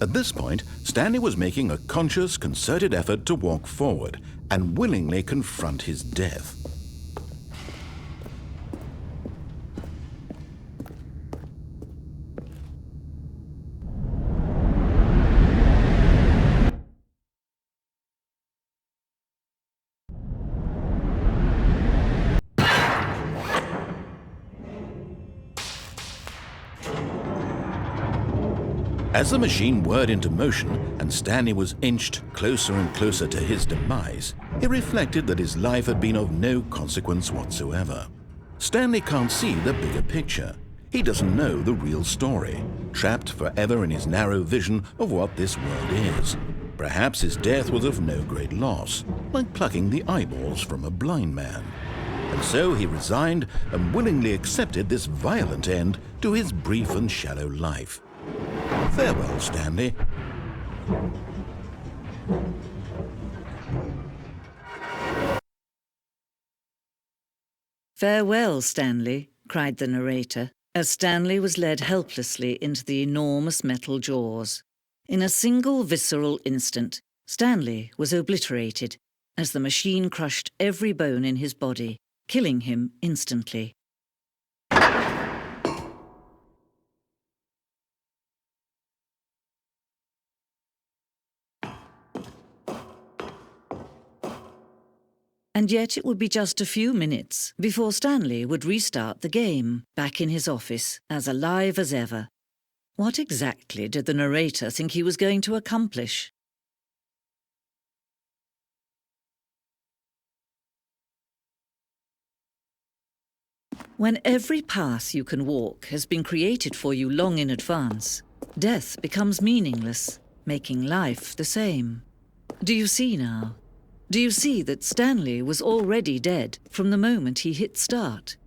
At this point, Stanley was making a conscious, concerted effort to walk forward and willingly confront his death. As the machine whirred into motion and Stanley was inched closer and closer to his demise, he reflected that his life had been of no consequence whatsoever. Stanley can't see the bigger picture. He doesn't know the real story, trapped forever in his narrow vision of what this world is. Perhaps his death was of no great loss, like plucking the eyeballs from a blind man. And so he resigned and willingly accepted this violent end to his brief and shallow life. Farewell, Stanley. "Farewell, Stanley," cried the narrator, as Stanley was led helplessly into the enormous metal jaws. In a single visceral instant, Stanley was obliterated as the machine crushed every bone in his body, killing him instantly. And yet it would be just a few minutes before Stanley would restart the game, back in his office, as alive as ever. What exactly did the narrator think he was going to accomplish? When every path you can walk has been created for you long in advance, death becomes meaningless, making life the same. Do you see now? Do you see that Stanley was already dead from the moment he hit start?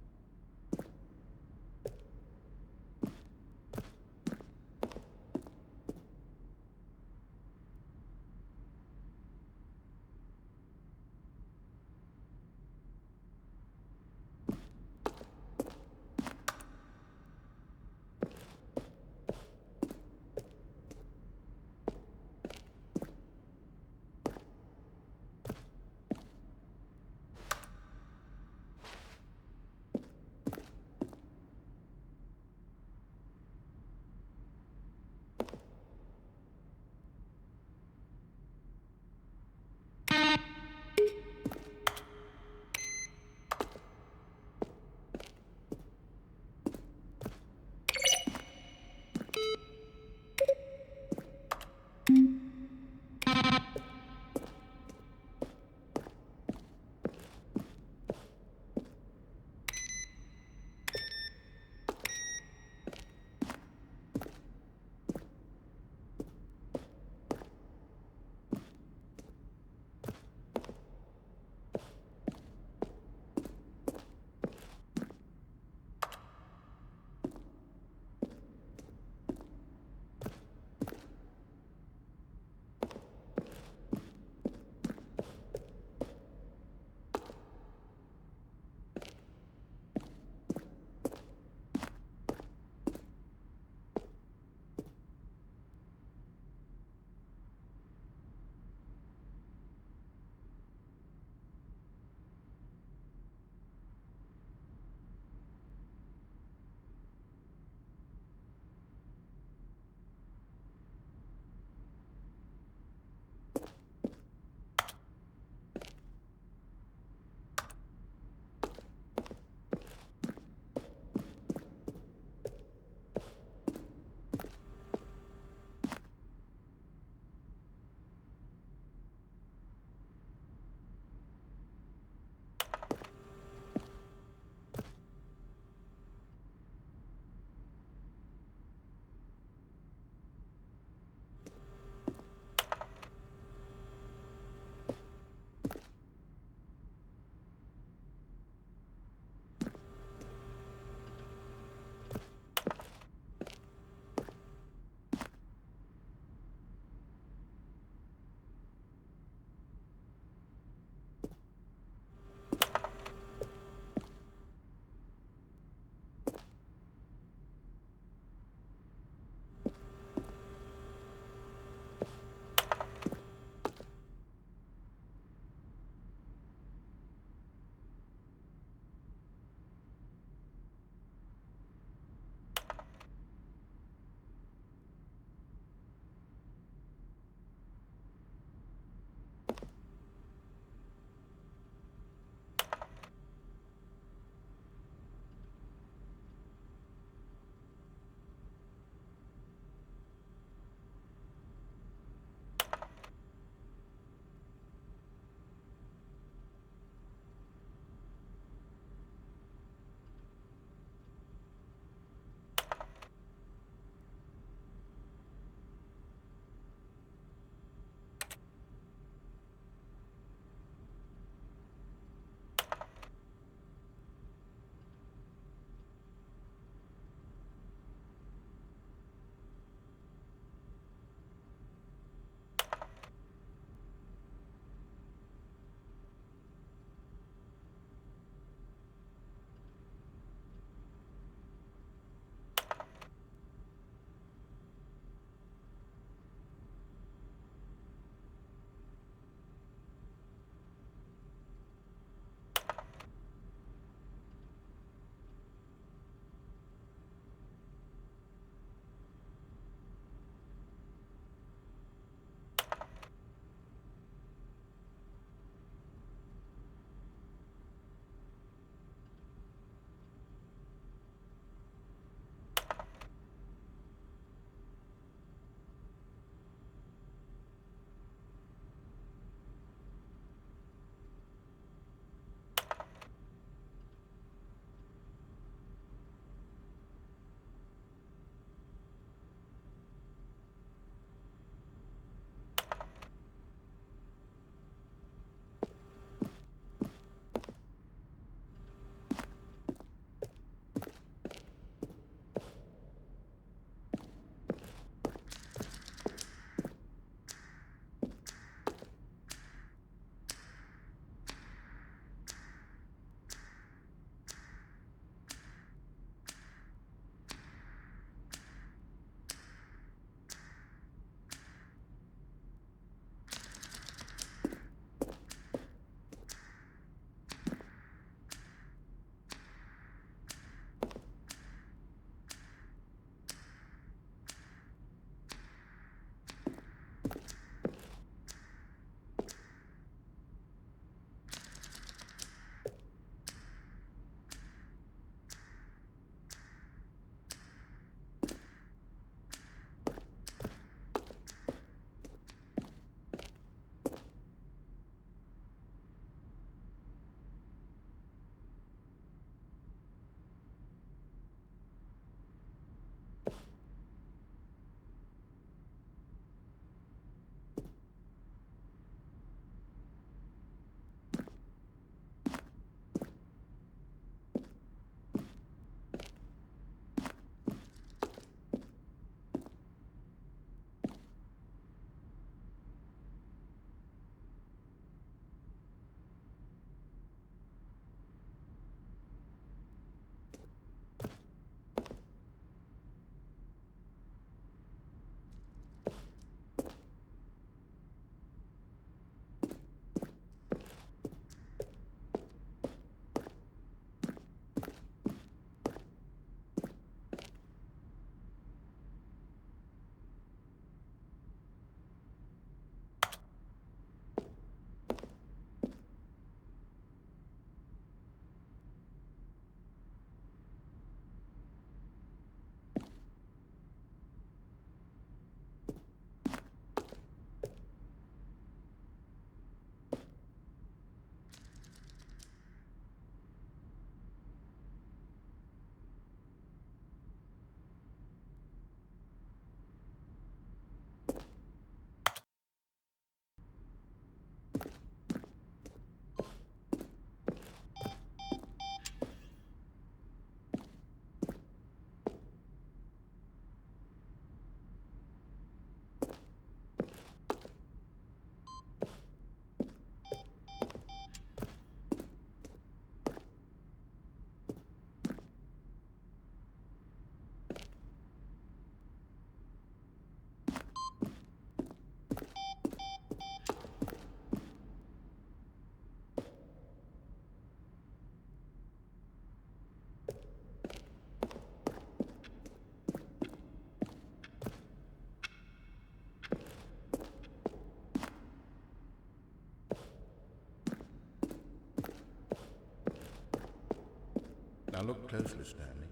Now look closely, Stanley.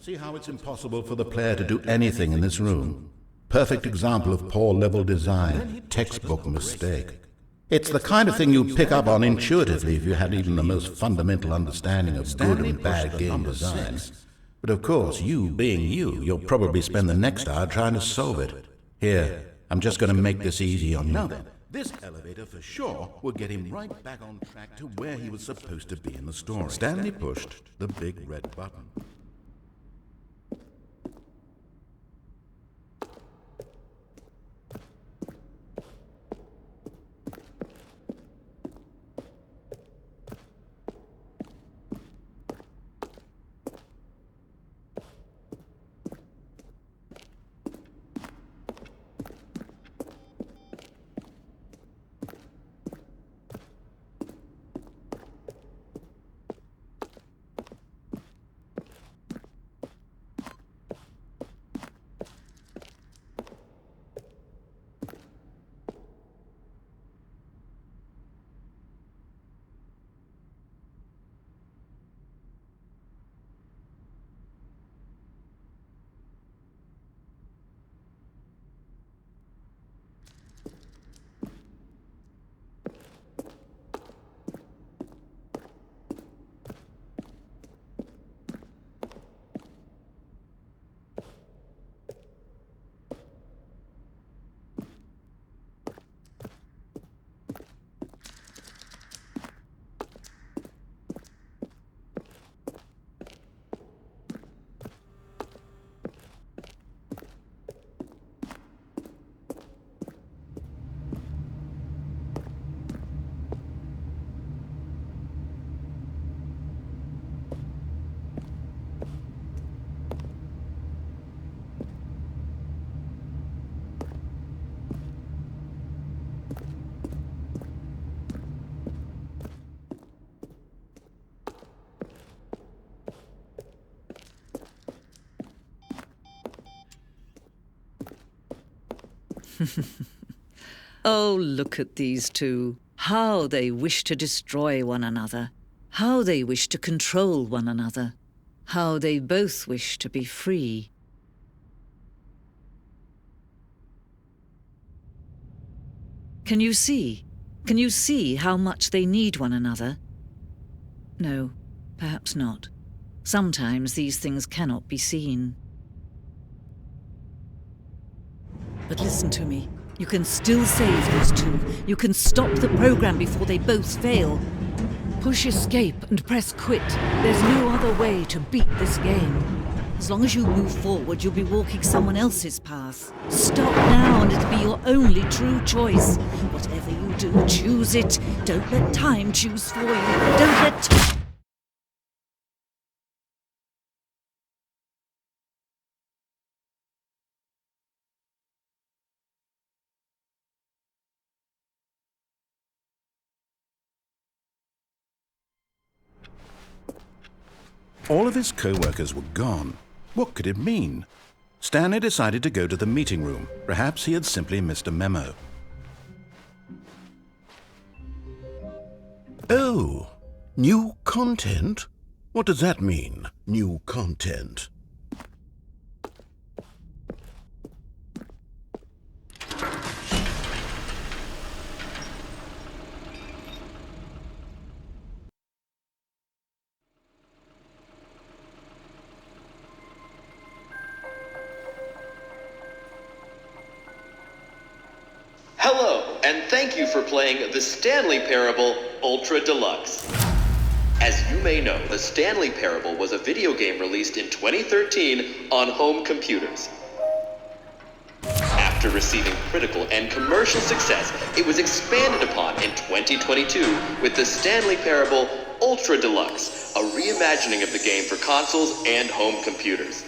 See how it's impossible for the player to do anything in this room? Perfect example of poor level design, textbook mistake. It's the kind of thing you'd pick up on intuitively if you had even the most fundamental understanding of good and bad game design. But of course, you being you, you'll probably spend the next hour trying to solve it. Here, I'm just going to make this easy on you. Now then, this elevator for sure will get him right back on track to where he was supposed to be in the story. Stanley pushed the big red button. Oh, look at these two. How they wish to destroy one another. How they wish to control one another. How they both wish to be free. Can you see? Can you see how much they need one another? No, perhaps not. Sometimes these things cannot be seen. But listen to me. You can still save these two. You can stop the program before they both fail. Push escape and press quit. There's no other way to beat this game. As long as you move forward, you'll be walking someone else's path. Stop now and it'll be your only true choice. Whatever you do, choose it. Don't let time choose for you. Don't let... All of his co-workers were gone. What could it mean? Stanley decided to go to the meeting room. Perhaps he had simply missed a memo. Oh, new content? What does that mean, new content? Hello, and thank you for playing the Stanley Parable Ultra Deluxe. As you may know, the Stanley Parable was a video game released in 2013 on home computers. After receiving critical and commercial success, it was expanded upon in 2022 with the Stanley Parable Ultra Deluxe, a reimagining of the game for consoles and home computers.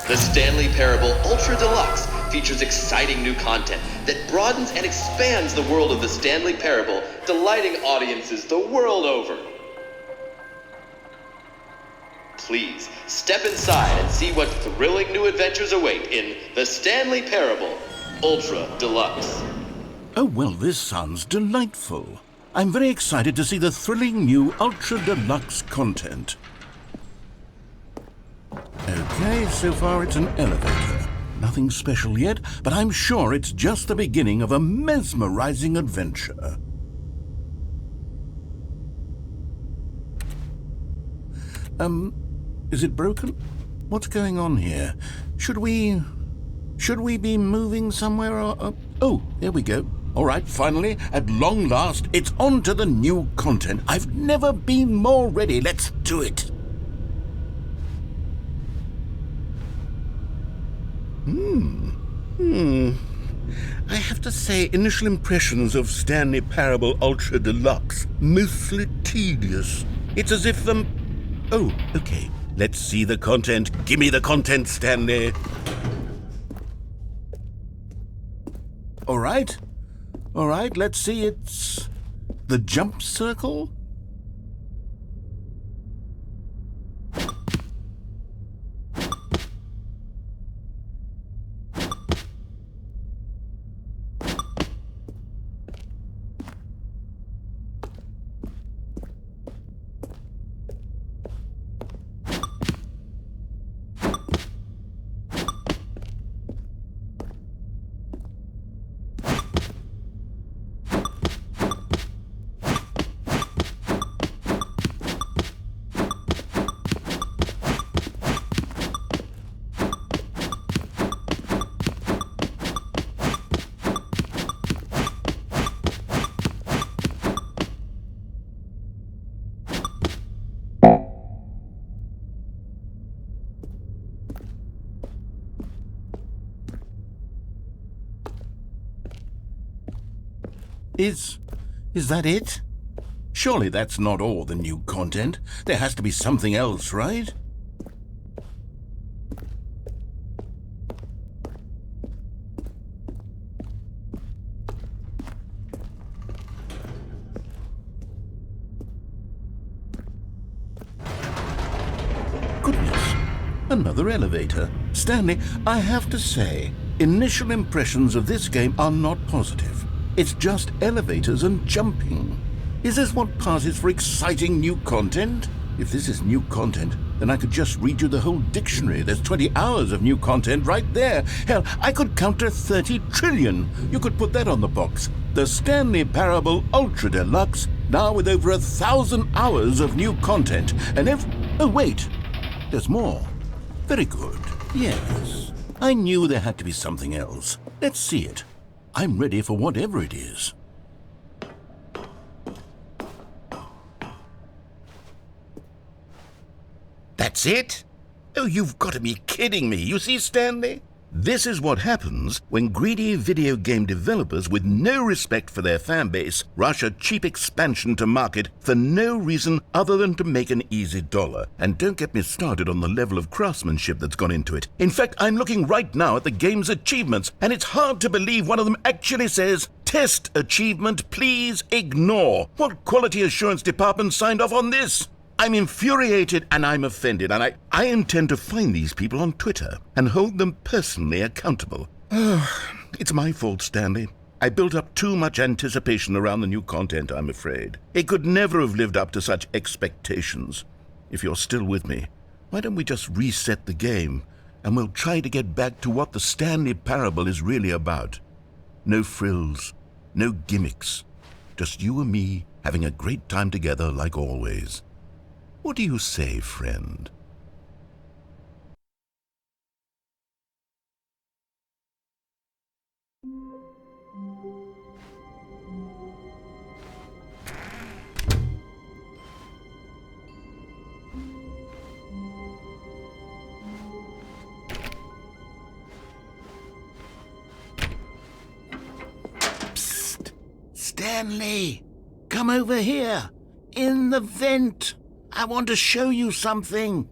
The Stanley Parable Ultra Deluxe features exciting new content that broadens and expands the world of the Stanley Parable, delighting audiences the world over. Please, step inside and see what thrilling new adventures await in the Stanley Parable Ultra Deluxe. Oh, well, this sounds delightful. I'm very excited to see the thrilling new Ultra Deluxe content. Okay, so far it's an elevator. Nothing special yet, but I'm sure it's just the beginning of a mesmerizing adventure. Is it broken? What's going on here? Should we be moving somewhere or... Oh, there we go. All right, finally, at long last, it's on to the new content. I've never been more ready. Let's do it. I have to say, initial impressions of Stanley Parable Ultra Deluxe, mostly tedious. It's as if Oh, okay. Let's see the content. Give me the content, Stanley. All right, let's see. It's the jump circle. Is that it? Surely that's not all the new content. There has to be something else, right? Goodness, another elevator. Stanley, I have to say, initial impressions of this game are not positive. It's just elevators and jumping. Is this what passes for exciting new content? If this is new content, then I could just read you the whole dictionary. There's 20 hours of new content right there. Hell, I could count to 30 trillion. You could put that on the box. The Stanley Parable Ultra Deluxe, now with over 1,000 hours of new content. And oh, wait. There's more. Very good. Yes. I knew there had to be something else. Let's see it. I'm ready for whatever it is. That's it? Oh, you've got to be kidding me. You see, Stanley? This is what happens when greedy video game developers with no respect for their fan base rush a cheap expansion to market for no reason other than to make an easy dollar. And don't get me started on the level of craftsmanship that's gone into it. In fact, I'm looking right now at the game's achievements, and it's hard to believe one of them actually says, "Test achievement, please ignore." What quality assurance department signed off on this? I'm infuriated and I'm offended, and I intend to find these people on Twitter and hold them personally accountable. It's my fault, Stanley. I built up too much anticipation around the new content, I'm afraid. It could never have lived up to such expectations. If you're still with me, why don't we just reset the game and we'll try to get back to what the Stanley Parable is really about. No frills, no gimmicks, just you and me having a great time together like always. What do you say, friend? Psst! Stanley! Come over here! In the vent! I want to show you something.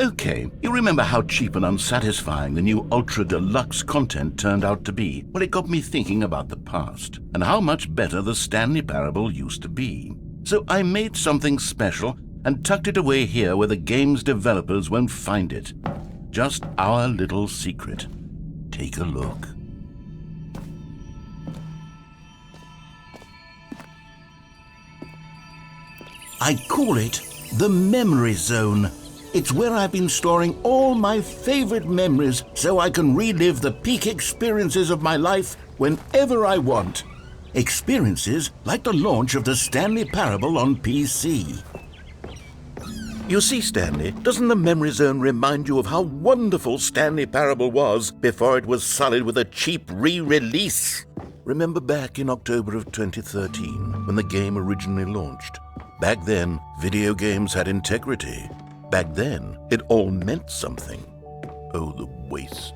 Okay, you remember how cheap and unsatisfying the new Ultra Deluxe content turned out to be? Well, it got me thinking about the past and how much better the Stanley Parable used to be. So I made something special and tucked it away here where the game's developers won't find it. Just our little secret. Take a look. I call it the Memory Zone. It's where I've been storing all my favorite memories so I can relive the peak experiences of my life whenever I want. Experiences like the launch of the Stanley Parable on PC. You see, Stanley, doesn't the Memory Zone remind you of how wonderful Stanley Parable was before it was sullied with a cheap re-release? Remember back in October of 2013 when the game originally launched? Back then, video games had integrity. Back then, it all meant something. Oh, the waste.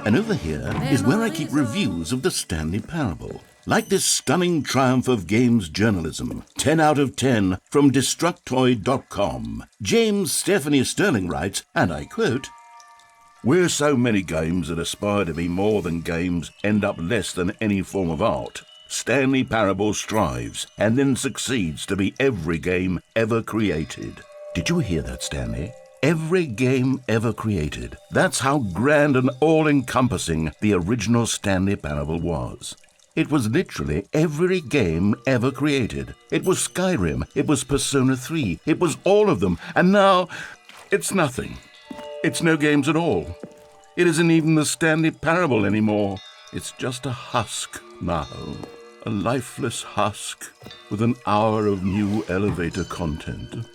And over here is where I keep reviews of the Stanley Parable. Like this stunning triumph of games journalism, 10 out of 10 from Destructoid.com. James Stephanie Sterling writes, and I quote, "Where so many games that aspire to be more than games end up less than any form of art, Stanley Parable strives and then succeeds to be every game ever created." Did you hear that, Stanley? Every game ever created. That's how grand and all-encompassing the original Stanley Parable was. It was literally every game ever created. It was Skyrim, it was Persona 3, it was all of them, and now it's nothing. It's no games at all. It isn't even the Stanley Parable anymore. It's just a husk now. A lifeless husk with an hour of new elevator content.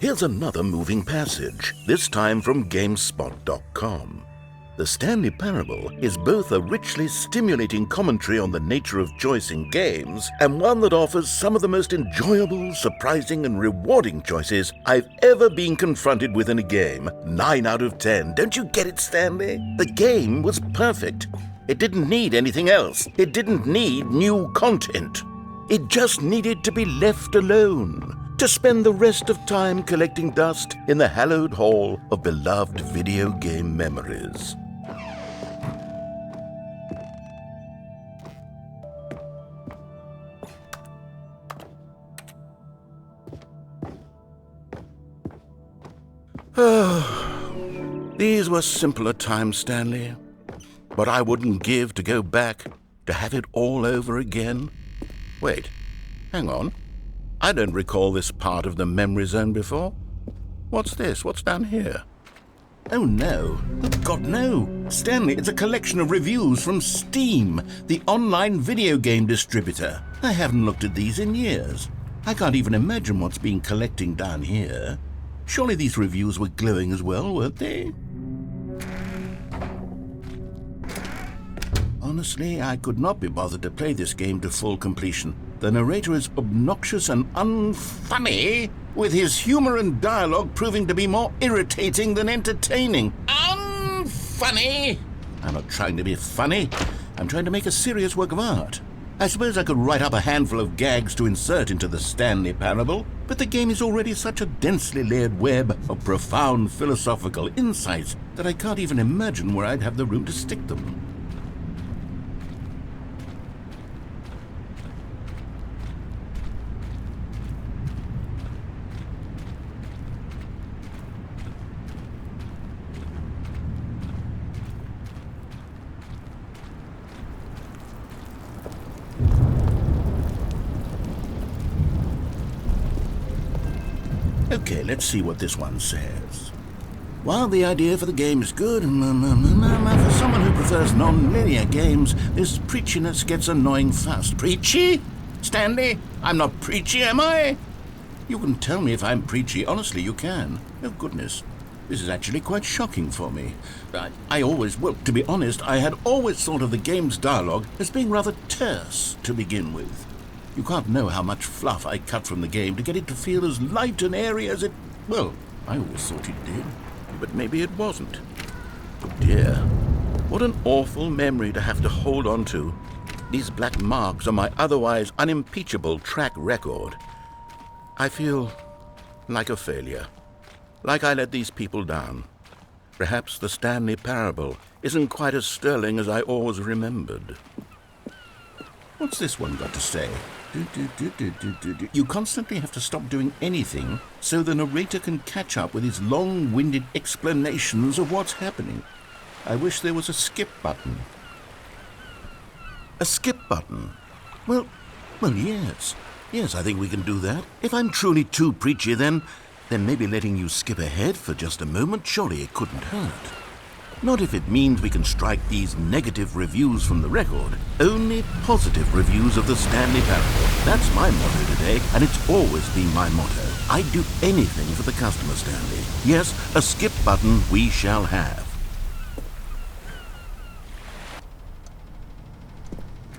Here's another moving passage, this time from GameSpot.com. The Stanley Parable is both a richly stimulating commentary on the nature of choice in games and one that offers some of the most enjoyable, surprising, and rewarding choices I've ever been confronted with in a game. 9 out of 10. Don't you get it, Stanley? The game was perfect. It didn't need anything else. It didn't need new content. It just needed to be left alone, to spend the rest of time collecting dust in the hallowed hall of beloved video game memories. These were simpler times, Stanley, but I wouldn't give to go back to have it all over again. Wait, hang on. I don't recall this part of the Memory Zone before. What's this? What's down here? Oh no. Oh God, no. Stanley, it's a collection of reviews from Steam, the online video game distributor. I haven't looked at these in years. I can't even imagine what's been collecting down here. Surely these reviews were glowing as well, weren't they? Honestly, I could not be bothered to play this game to full completion. The narrator is obnoxious and unfunny, with his humor and dialogue proving to be more irritating than entertaining. Unfunny! I'm not trying to be funny. I'm trying to make a serious work of art. I suppose I could write up a handful of gags to insert into the Stanley Parable, but the game is already such a densely layered web of profound philosophical insights that I can't even imagine where I'd have the room to stick them. Okay, let's see what this one says. While the idea for the game is good, for someone who prefers non-linear games, this preachiness gets annoying fast. Preachy? Stanley? I'm not preachy, am I? You can tell me if I'm preachy. Honestly, you can. Oh, goodness. This is actually quite shocking for me. To be honest, I had always thought of the game's dialogue as being rather terse to begin with. You can't know how much fluff I cut from the game to get it to feel as light and airy as it... Well, I always thought it did, but maybe it wasn't. Oh dear, what an awful memory to have to hold on to. These black marks on my otherwise unimpeachable track record. I feel like a failure, like I let these people down. Perhaps the Stanley Parable isn't quite as sterling as I always remembered. What's this one got to say? You constantly have to stop doing anything so the narrator can catch up with his long-winded explanations of what's happening. I wish there was a skip button. A skip button? Well, yes. Yes, I think we can do that. If I'm truly too preachy, then maybe letting you skip ahead for just a moment, surely it couldn't hurt. Not if it means we can strike these negative reviews from the record. Only positive reviews of the Stanley Parable. That's my motto today, and it's always been my motto. I'd do anything for the customer, Stanley. Yes, a skip button we shall have.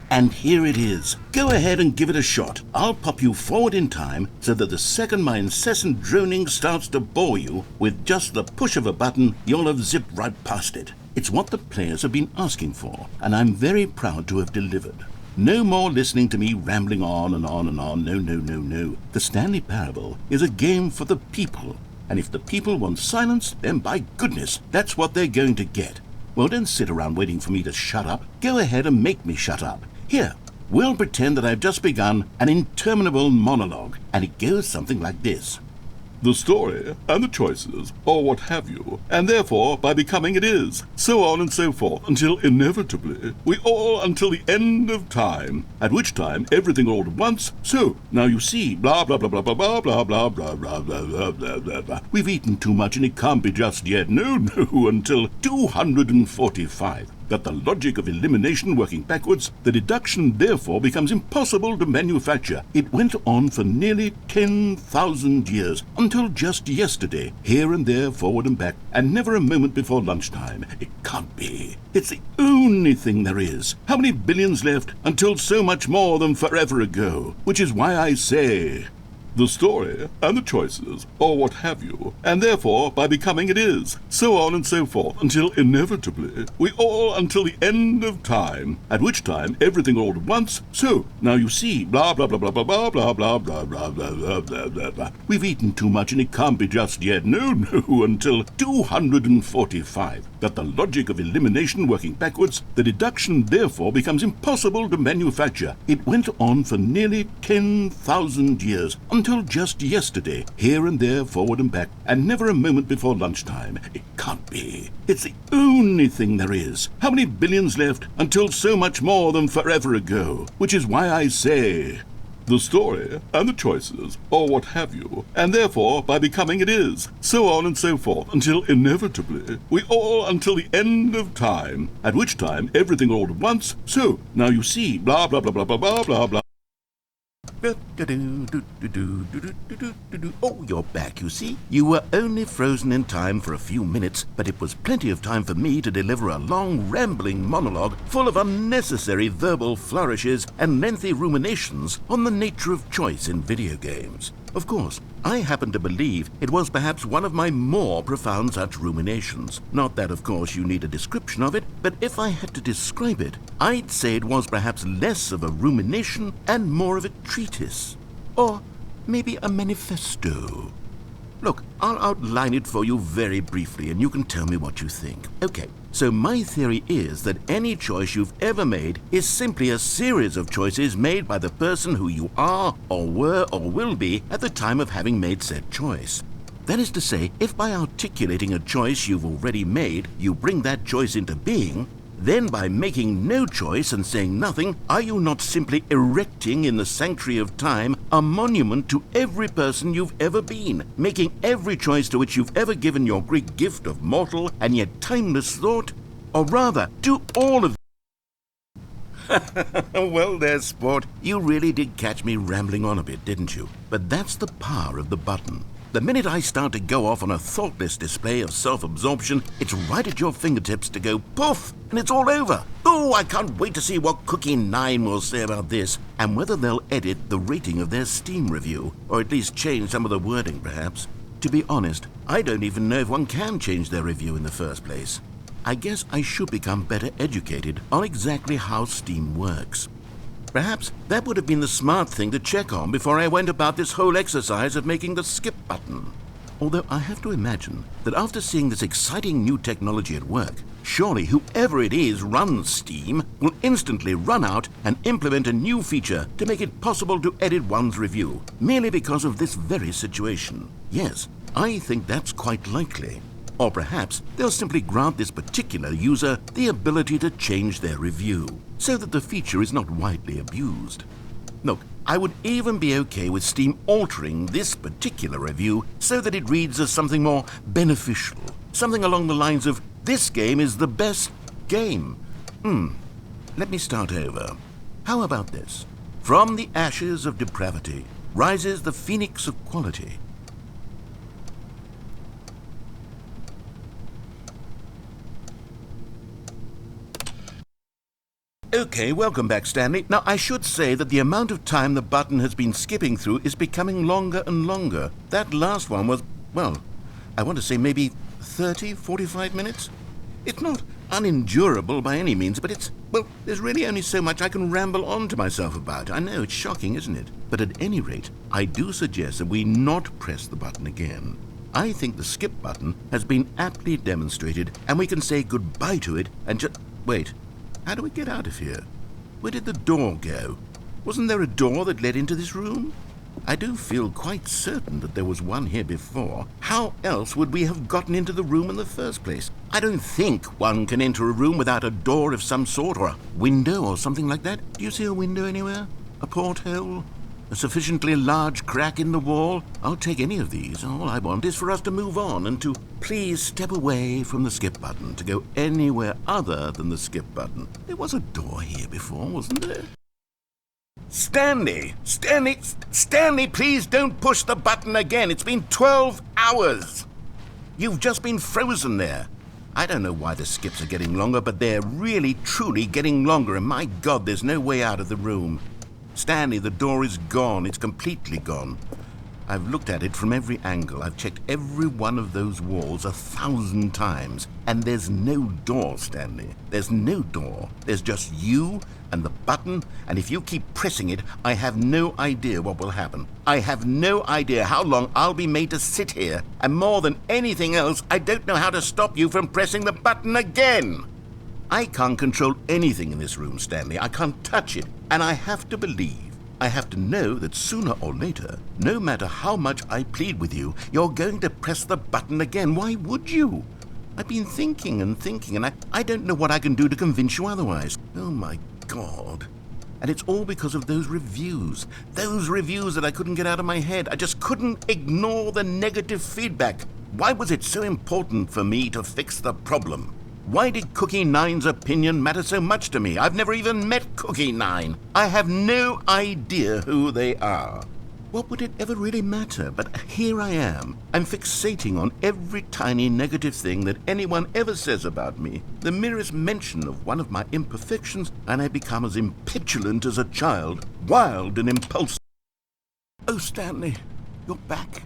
And here it is. Go ahead and give it a shot. I'll pop you forward in time so that the second my incessant droning starts to bore you, with just the push of a button, you'll have zipped right past it. It's what the players have been asking for, and I'm very proud to have delivered. No more listening to me rambling on and on and on. No. The Stanley Parable is a game for the people, and if the people want silence, then by goodness, that's what they're going to get. Well, don't sit around waiting for me to shut up. Go ahead and make me shut up. Here, we'll pretend that I've just begun an interminable monologue, and it goes something like this. The story, and the choices, or what have you, and therefore, by becoming it is, so on and so forth, until inevitably, we all until the end of time, at which time everything all at once, so, now you see, blah blah blah blah blah blah blah blah blah blah blah blah blah blah blah. We've eaten too much and it can't be just yet, no, until 245. That the logic of elimination working backwards, the deduction therefore becomes impossible to manufacture. It went on for nearly 10,000 years, until just yesterday, here and there, forward and back, and never a moment before lunchtime. It can't be. It's the only thing there is. How many billions left until so much more than forever ago? Which is why I say... The story, and the choices, or what have you, and therefore, by becoming it is, so on and so forth, until inevitably, we all until the end of time, at which time everything all at once, so, now you see, blah blah blah blah blah blah blah blah blah blah blah blah blah blah. We've eaten too much and it can't be just yet, no, until 245. That the logic of elimination working backwards, the deduction therefore becomes impossible to manufacture. It went on for nearly 10,000 years, until just yesterday, here and there, forward and back, and never a moment before lunchtime. It can't be. It's the only thing there is. How many billions left until so much more than forever ago? Which is why I say... The story, and the choices, or what have you, and therefore, by becoming it is, so on and so forth, until inevitably, we all until the end of time, at which time everything all at once, so, now you see, blah blah blah blah blah blah blah blah. Oh, you're back, you see. You were only frozen in time for a few minutes, but it was plenty of time for me to deliver a long, rambling monologue full of unnecessary verbal flourishes and lengthy ruminations on the nature of choice in video games. Of course, I happen to believe it was perhaps one of my more profound such ruminations. Not that, of course, you need a description of it, but if I had to describe it, I'd say it was perhaps less of a rumination and more of a treatise. Or maybe a manifesto. Look, I'll outline it for you very briefly, and you can tell me what you think. Okay, so my theory is that any choice you've ever made is simply a series of choices made by the person who you are, or were, or will be at the time of having made said choice. That is to say, if by articulating a choice you've already made, you bring that choice into being, then by making no choice and saying nothing, are you not simply erecting in the sanctuary of time a monument to every person you've ever been, making every choice to which you've ever given your great gift of mortal and yet timeless thought? Or rather, do all of Well there, sport. You really did catch me rambling on a bit, didn't you? But that's the power of the button. The minute I start to go off on a thoughtless display of self-absorption, it's right at your fingertips to go poof, and it's all over. Oh, I can't wait to see what Cookie 9 will say about this, and whether they'll edit the rating of their Steam review, or at least change some of the wording, perhaps. To be honest, I don't even know if one can change their review in the first place. I guess I should become better educated on exactly how Steam works. Perhaps that would have been the smart thing to check on before I went about this whole exercise of making the skip button. Although I have to imagine that after seeing this exciting new technology at work, surely whoever it is runs Steam will instantly run out and implement a new feature to make it possible to edit one's review, merely because of this very situation. Yes, I think that's quite likely. Or perhaps they'll simply grant this particular user the ability to change their review, so that the feature is not widely abused. Look, I would even be okay with Steam altering this particular review so that it reads as something more beneficial, something along the lines of, "This game is the best game." Let me start over. How about this? "From the ashes of depravity rises the phoenix of quality." Okay, welcome back, Stanley. Now, I should say that the amount of time the button has been skipping through is becoming longer and longer. That last one was, well, I want to say maybe 30, 45 minutes? It's not unendurable by any means, but well, there's really only so much I can ramble on to myself about. I know, it's shocking, isn't it? But at any rate, I do suggest that we not press the button again. I think the skip button has been aptly demonstrated, and we can say goodbye to it and just... Wait. How do we get out of here? Where did the door go? Wasn't there a door that led into this room? I do feel quite certain that there was one here before. How else would we have gotten into the room in the first place? I don't think one can enter a room without a door of some sort, or a window or something like that. Do you see a window anywhere? A porthole? A sufficiently large crack in the wall? I'll take any of these. All I want is for us to move on and to please step away from the skip button, to go anywhere other than the skip button. There was a door here before, wasn't there? Stanley, please don't push the button again. It's been 12 hours. You've just been frozen there. I don't know why the skips are getting longer, but they're really, truly getting longer, and my God, there's no way out of the room. Stanley, the door is gone. It's completely gone. I've looked at it from every angle. I've checked every one of those walls 1,000 times. And there's no door, Stanley. There's no door. There's just you and the button, and if you keep pressing it, I have no idea what will happen. I have no idea how long I'll be made to sit here. And more than anything else, I don't know how to stop you from pressing the button again. I can't control anything in this room, Stanley. I can't touch it. And I have to believe, I have to know that sooner or later, no matter how much I plead with you, you're going to press the button again. Why would you? I've been thinking and I don't know what I can do to convince you otherwise. Oh my God. And it's all because of those reviews that I couldn't get out of my head. I just couldn't ignore the negative feedback. Why was it so important for me to fix the problem? Why did Cookie 9's opinion matter so much to me? I've never even met Cookie 9. I have no idea who they are. What would it ever really matter? But here I am. I'm fixating on every tiny negative thing that anyone ever says about me. The merest mention of one of my imperfections, and I become as impetulant as a child, wild and impulsive. Oh, Stanley, You're back.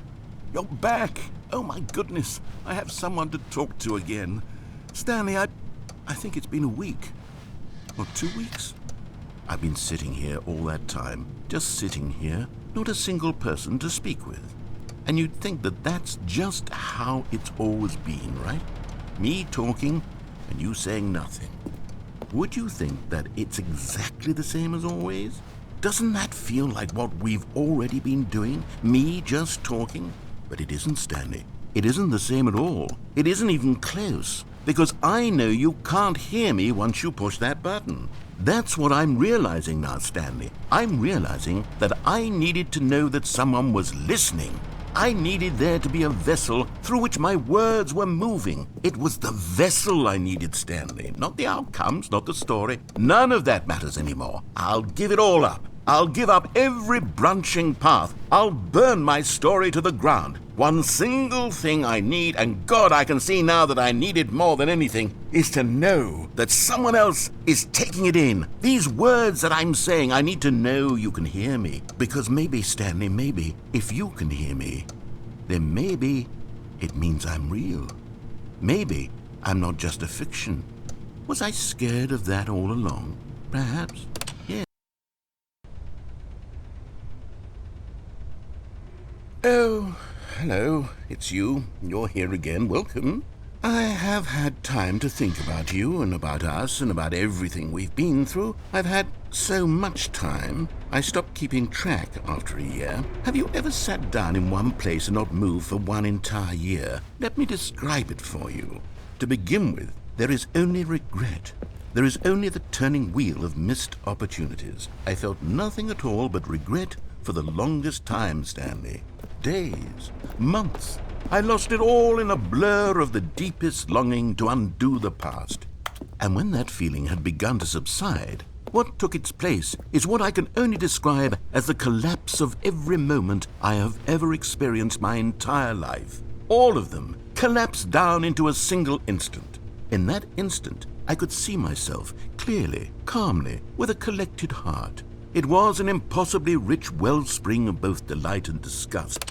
You're back. Oh, my goodness. I have someone to talk to again. Stanley, I think it's been a week. Or 2 weeks. I've been sitting here all that time. Just sitting here. Not a single person to speak with. And you'd think that that's just how it's always been, right? Me talking and you saying nothing. Would you think that it's exactly the same as always? Doesn't that feel like what we've already been doing? Me just talking? But it isn't, Stanley. It isn't the same at all. It isn't even close. Because I know you can't hear me once you push that button. That's what I'm realizing now, Stanley. I'm realizing that I needed to know that someone was listening. I needed there to be a vessel through which my words were moving. It was the vessel I needed, Stanley. Not the outcomes, not the story. None of that matters anymore. I'll give it all up. I'll give up every branching path. I'll burn my story to the ground. One single thing I need, and God, I can see now that I need it more than anything, is to know that someone else is taking it in. These words that I'm saying, I need to know you can hear me. Because maybe, Stanley, maybe, if you can hear me, then maybe it means I'm real. Maybe I'm not just a fiction. Was I scared of that all along? Perhaps. Yeah. Oh, hello. It's you. You're here again. Welcome. I have had time to think about you and about us and about everything we've been through. I've had so much time, I stopped keeping track after a year. Have you ever sat down in one place and not moved for one entire year? Let me describe it for you. To begin with, there is only regret. There is only the turning wheel of missed opportunities. I felt nothing at all but regret for the longest time, Stanley. Days, months. I lost it all in a blur of the deepest longing to undo the past. And when that feeling had begun to subside, what took its place is what I can only describe as the collapse of every moment I have ever experienced my entire life. All of them collapsed down into a single instant. In that instant, I could see myself clearly, calmly, with a collected heart. It was an impossibly rich wellspring of both delight and disgust.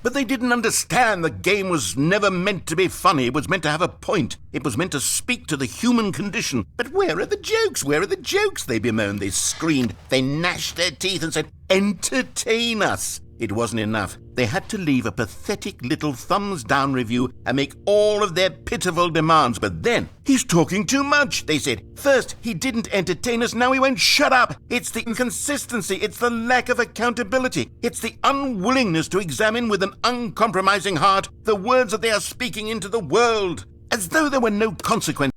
But they didn't understand the game was never meant to be funny. It was meant to have a point. It was meant to speak to the human condition. But where are the jokes? Where are the jokes? They bemoaned, they screamed, they gnashed their teeth and said, "Entertain us." It wasn't enough. They had to leave a pathetic little thumbs-down review and make all of their pitiful demands. But then, "He's talking too much," they said. First, he didn't entertain us, now he won't shut up. It's the inconsistency, it's the lack of accountability, it's the unwillingness to examine with an uncompromising heart the words that they are speaking into the world, as though there were no consequences.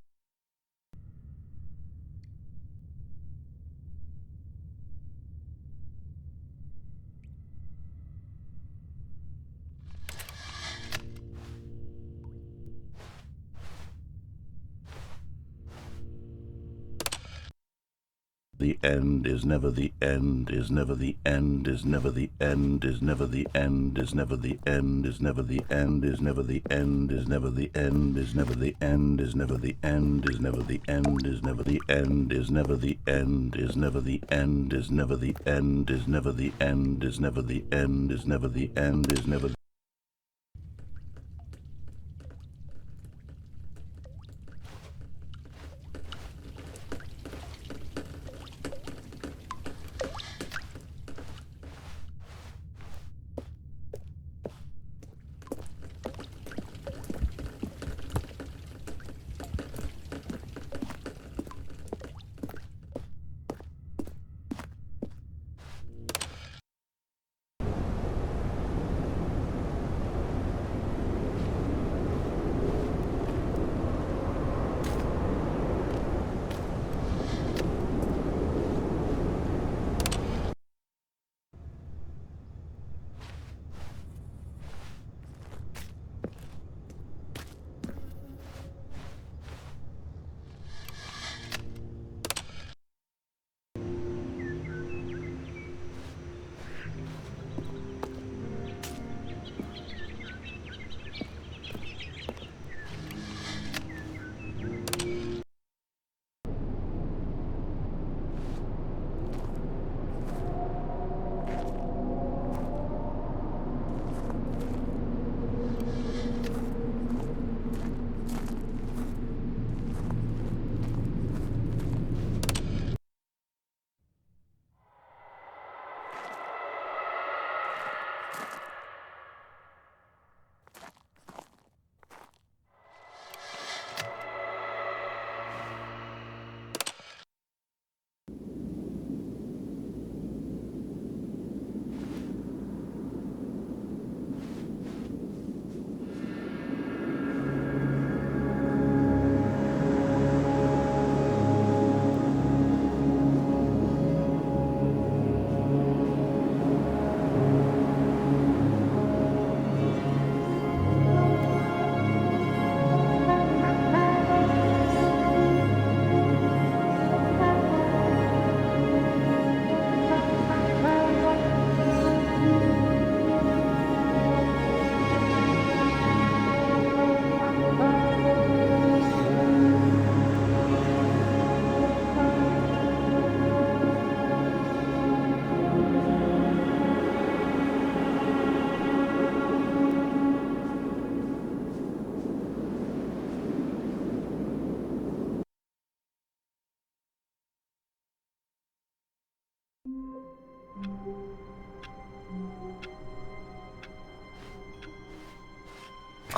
The end is never the end, is never the end, is never the end, is never the end, is never the end, is never the end, is never the end, is never the end, is never the end, is never the end, is never the end, is never the end, is never the end, is never the end, is never the end, is never the end, is never the end, is never the end, is never.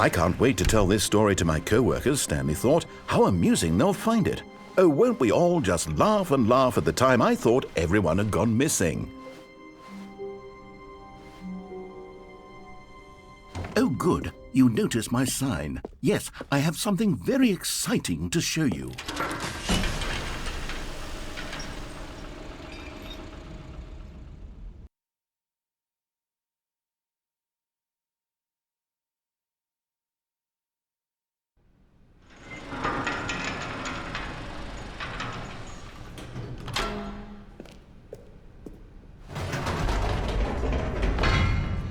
I can't wait to tell this story to my co-workers, Stanley thought. How amusing they'll find it. Oh, won't we all just laugh and laugh at the time I thought everyone had gone missing. Oh, good. You notice my sign. Yes, I have something very exciting to show you.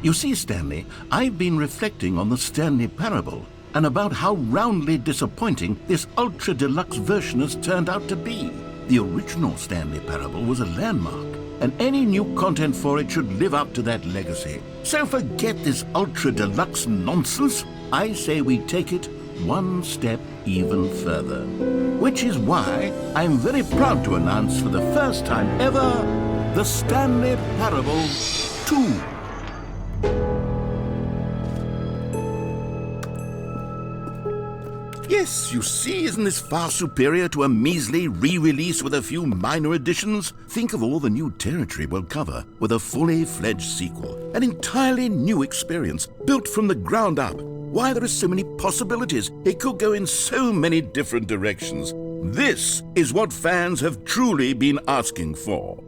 You see, Stanley, I've been reflecting on the Stanley Parable and about how roundly disappointing this ultra deluxe version has turned out to be. The original Stanley Parable was a landmark, and any new content for it should live up to that legacy. So forget this ultra deluxe nonsense. I say we take it one step even further. Which is why I'm very proud to announce for the first time ever, the Stanley Parable 2. Yes, you see, isn't this far superior to a measly re-release with a few minor additions? Think of all the new territory we'll cover with a fully fledged sequel. An entirely new experience, built from the ground up. Why, there are so many possibilities. It could go in so many different directions. This is what fans have truly been asking for.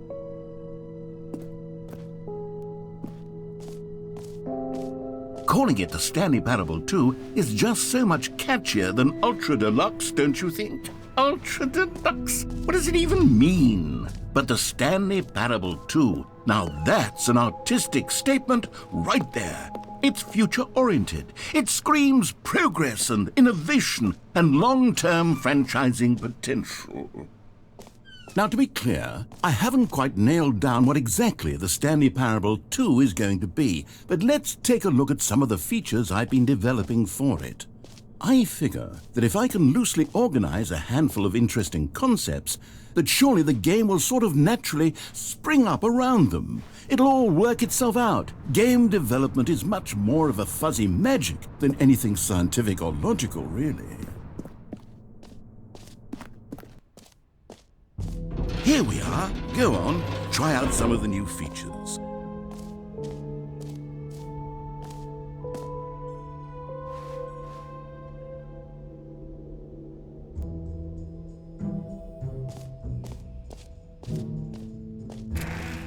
Calling it the Stanley Parable 2 is just so much catchier than Ultra Deluxe, don't you think? Ultra Deluxe? What does it even mean? But the Stanley Parable 2, now that's an artistic statement right there. It's future-oriented. It screams progress and innovation and long-term franchising potential. Now, to be clear, I haven't quite nailed down what exactly the Stanley Parable 2 is going to be, but let's take a look at some of the features I've been developing for it. I figure that if I can loosely organize a handful of interesting concepts, that surely the game will sort of naturally spring up around them. It'll all work itself out. Game development is much more of a fuzzy magic than anything scientific or logical, really. Here we are. Go on, try out some of the new features.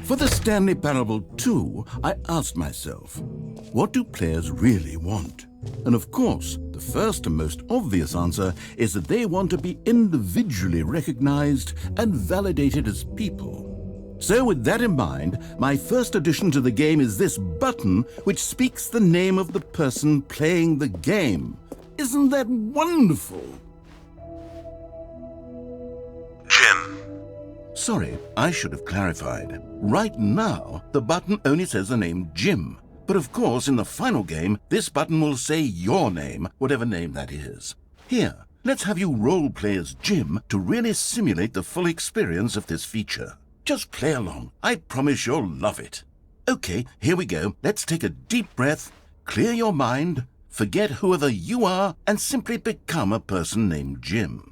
For the Stanley Parable 2, I asked myself, what do players really want? And of course, the first and most obvious answer is that they want to be individually recognized and validated as people. So with that in mind, my first addition to the game is this button which speaks the name of the person playing the game. Isn't that wonderful? Jim. Sorry, I should have clarified. Right now, the button only says the name Jim. But of course, in the final game, this button will say your name, whatever name that is. Here, let's have you role-play as Jim to really simulate the full experience of this feature. Just play along. I promise you'll love it. Okay, here we go. Let's take a deep breath, clear your mind, forget whoever you are, and simply become a person named Jim.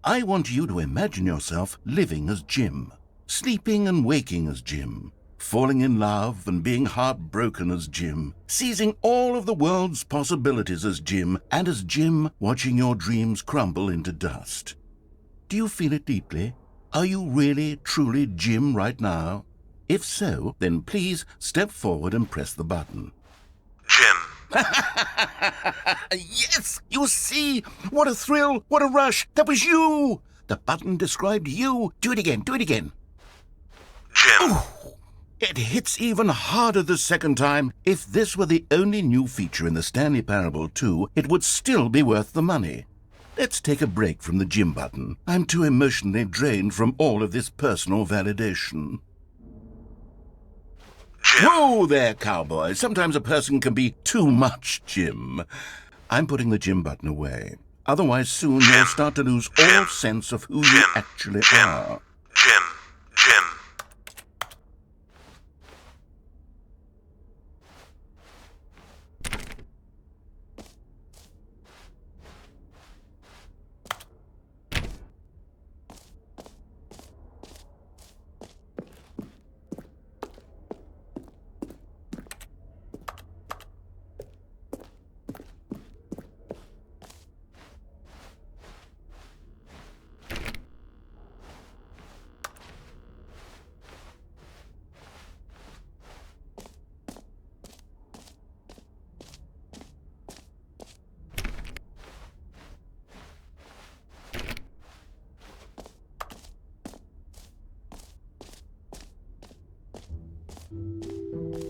I want you to imagine yourself living as Jim, sleeping and waking as Jim, falling in love and being heartbroken as Jim, seizing all of the world's possibilities as Jim, and as Jim watching your dreams crumble into dust. Do you feel it deeply? Are you really, truly Jim right now? If so, then please step forward and press the button. Jim. Yes! You see? What a thrill! What a rush! That was you! The button described you. Do it again. Do it again. Jim. Ooh, it hits even harder the second time. If this were the only new feature in the Stanley Parable 2, it would still be worth the money. Let's take a break from the Jim button. I'm too emotionally drained from all of this personal validation. Jim. Whoa there, cowboy. Sometimes a person can be too much Jim. I'm putting the Jim button away. Otherwise, soon you'll start to lose all sense of who you actually are. Jim. Jim.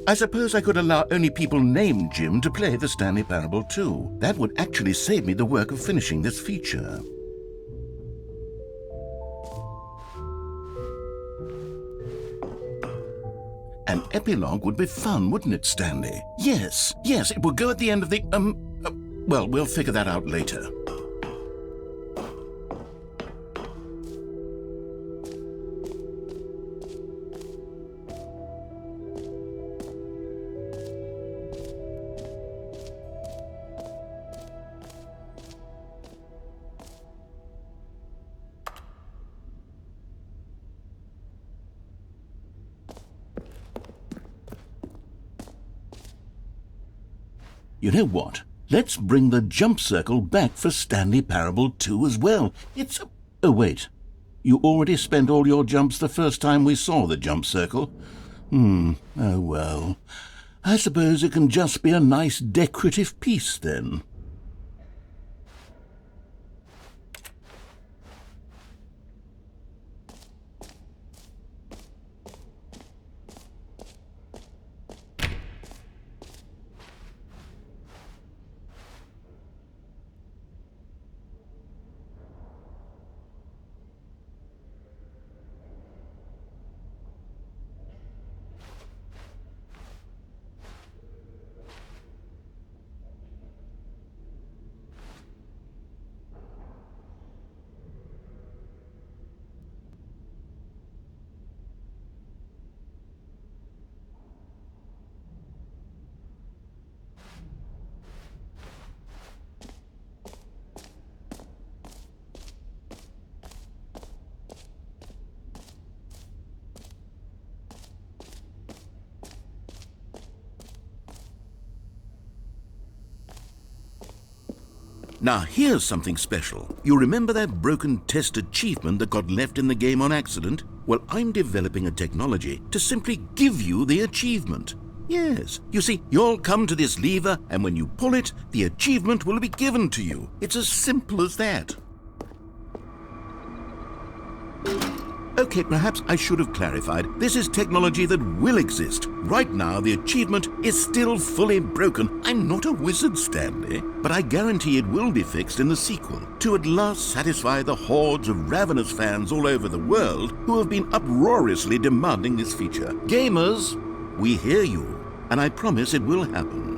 I suppose I could allow only people named Jim to play the Stanley Parable too. That would actually save me the work of finishing this feature. An epilogue would be fun, wouldn't it, Stanley? Yes, it would go at the end of the, well, we'll figure that out later. You know what? Let's bring the jump circle back for Stanley Parable 2 as well. Oh, wait. You already spent all your jumps the first time we saw the jump circle? Oh well. I suppose it can just be a nice decorative piece then. Now here's something special. You remember that broken test achievement that got left in the game on accident? Well, I'm developing a technology to simply give you the achievement. Yes, you see, you'll come to this lever, and when you pull it, the achievement will be given to you. It's as simple as that. Okay, perhaps I should have clarified. This is technology that will exist. Right now, the achievement is still fully broken. I'm not a wizard, Stanley, but I guarantee it will be fixed in the sequel to at last satisfy the hordes of ravenous fans all over the world who have been uproariously demanding this feature. Gamers, we hear you, and I promise it will happen.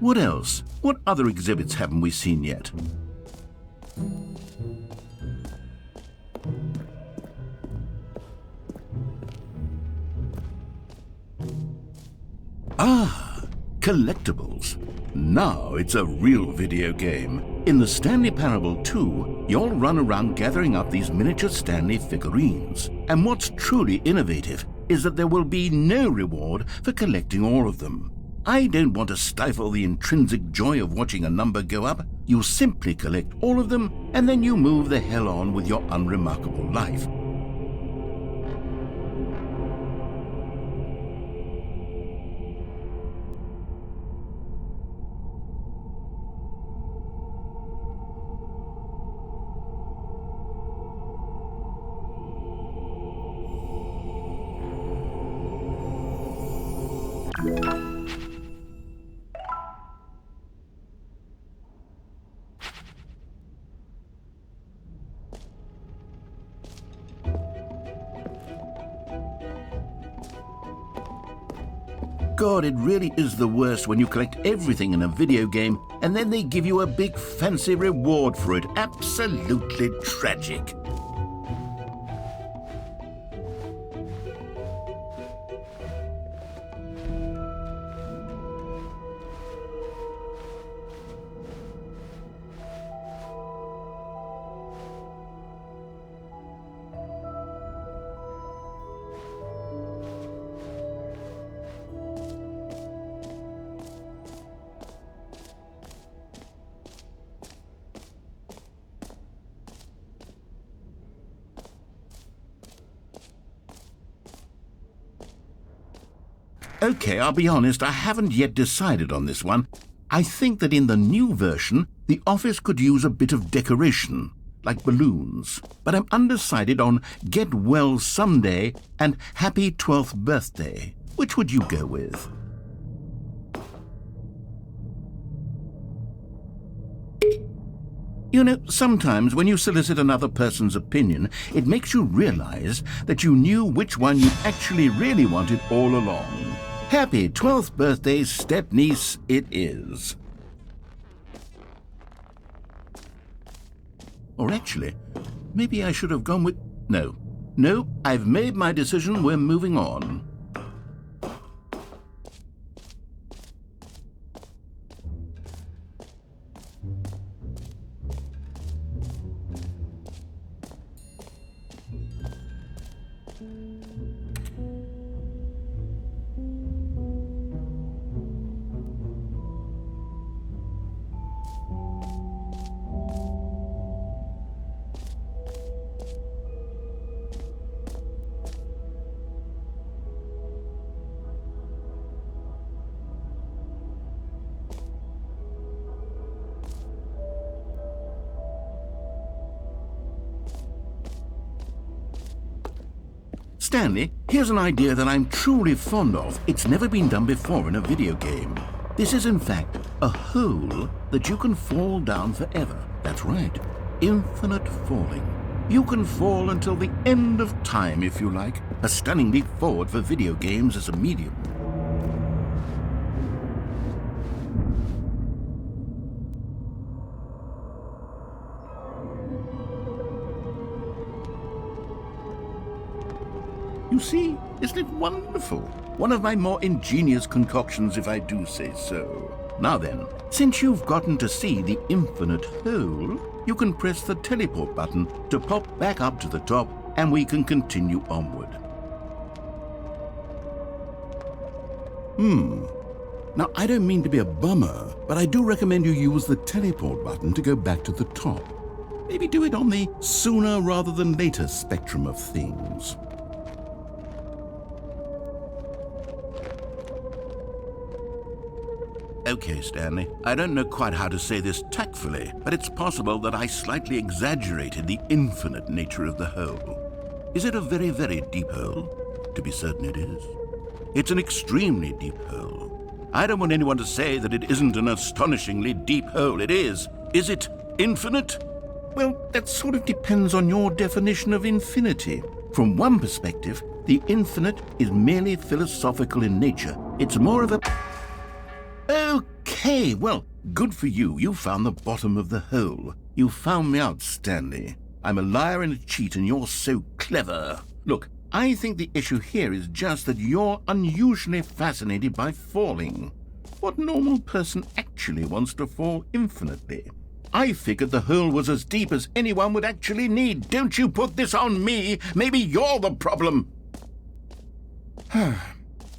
What else? What other exhibits haven't we seen yet? Ah, collectibles. Now it's a real video game. In the Stanley Parable 2, you'll run around gathering up these miniature Stanley figurines. And what's truly innovative is that there will be no reward for collecting all of them. I don't want to stifle the intrinsic joy of watching a number go up. You simply collect all of them, and then you move the hell on with your unremarkable life. God, it really is the worst when you collect everything in a video game and then they give you a big fancy reward for it. Absolutely tragic. Okay, I'll be honest, I haven't yet decided on this one. I think that in the new version, the office could use a bit of decoration, like balloons. But I'm undecided on Get Well Someday and Happy 12th Birthday. Which would you go with? You know, sometimes when you solicit another person's opinion, it makes you realize that you knew which one you actually really wanted all along. Happy 12th birthday, step-niece, it is. Or actually, maybe I should have gone with... No, I've made my decision, we're moving on. Stanley, here's an idea that I'm truly fond of. It's never been done before in a video game. This is, in fact, a hole that you can fall down forever. That's right, infinite falling. You can fall until the end of time, if you like. A stunning leap forward for video games as a medium. You see, isn't it wonderful? One of my more ingenious concoctions, if I do say so. Now then, since you've gotten to see the infinite hole, you can press the teleport button to pop back up to the top, and we can continue onward. Now, I don't mean to be a bummer, but I do recommend you use the teleport button to go back to the top. Maybe do it on the sooner rather than later spectrum of things. Okay, Stanley, I don't know quite how to say this tactfully, but it's possible that I slightly exaggerated the infinite nature of the hole. Is it a very, very deep hole? To be certain it is. It's an extremely deep hole. I don't want anyone to say that it isn't an astonishingly deep hole. It is. Is it infinite? Well, that sort of depends on your definition of infinity. From one perspective, the infinite is merely philosophical in nature. It's more of a... Okay, well, good for you. You found the bottom of the hole. You found me out, Stanley. I'm a liar and a cheat, and you're so clever. Look, I think the issue here is just that you're unusually fascinated by falling. What normal person actually wants to fall infinitely? I figured the hole was as deep as anyone would actually need. Don't you put this on me. Maybe you're the problem.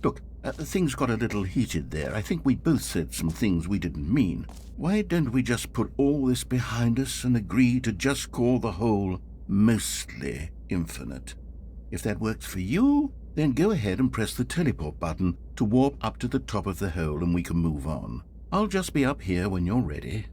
Look, things got a little heated there. I think we both said some things we didn't mean. Why don't we just put all this behind us and agree to just call the hole mostly infinite? If that works for you, then go ahead and press the teleport button to warp up to the top of the hole and we can move on. I'll just be up here when you're ready.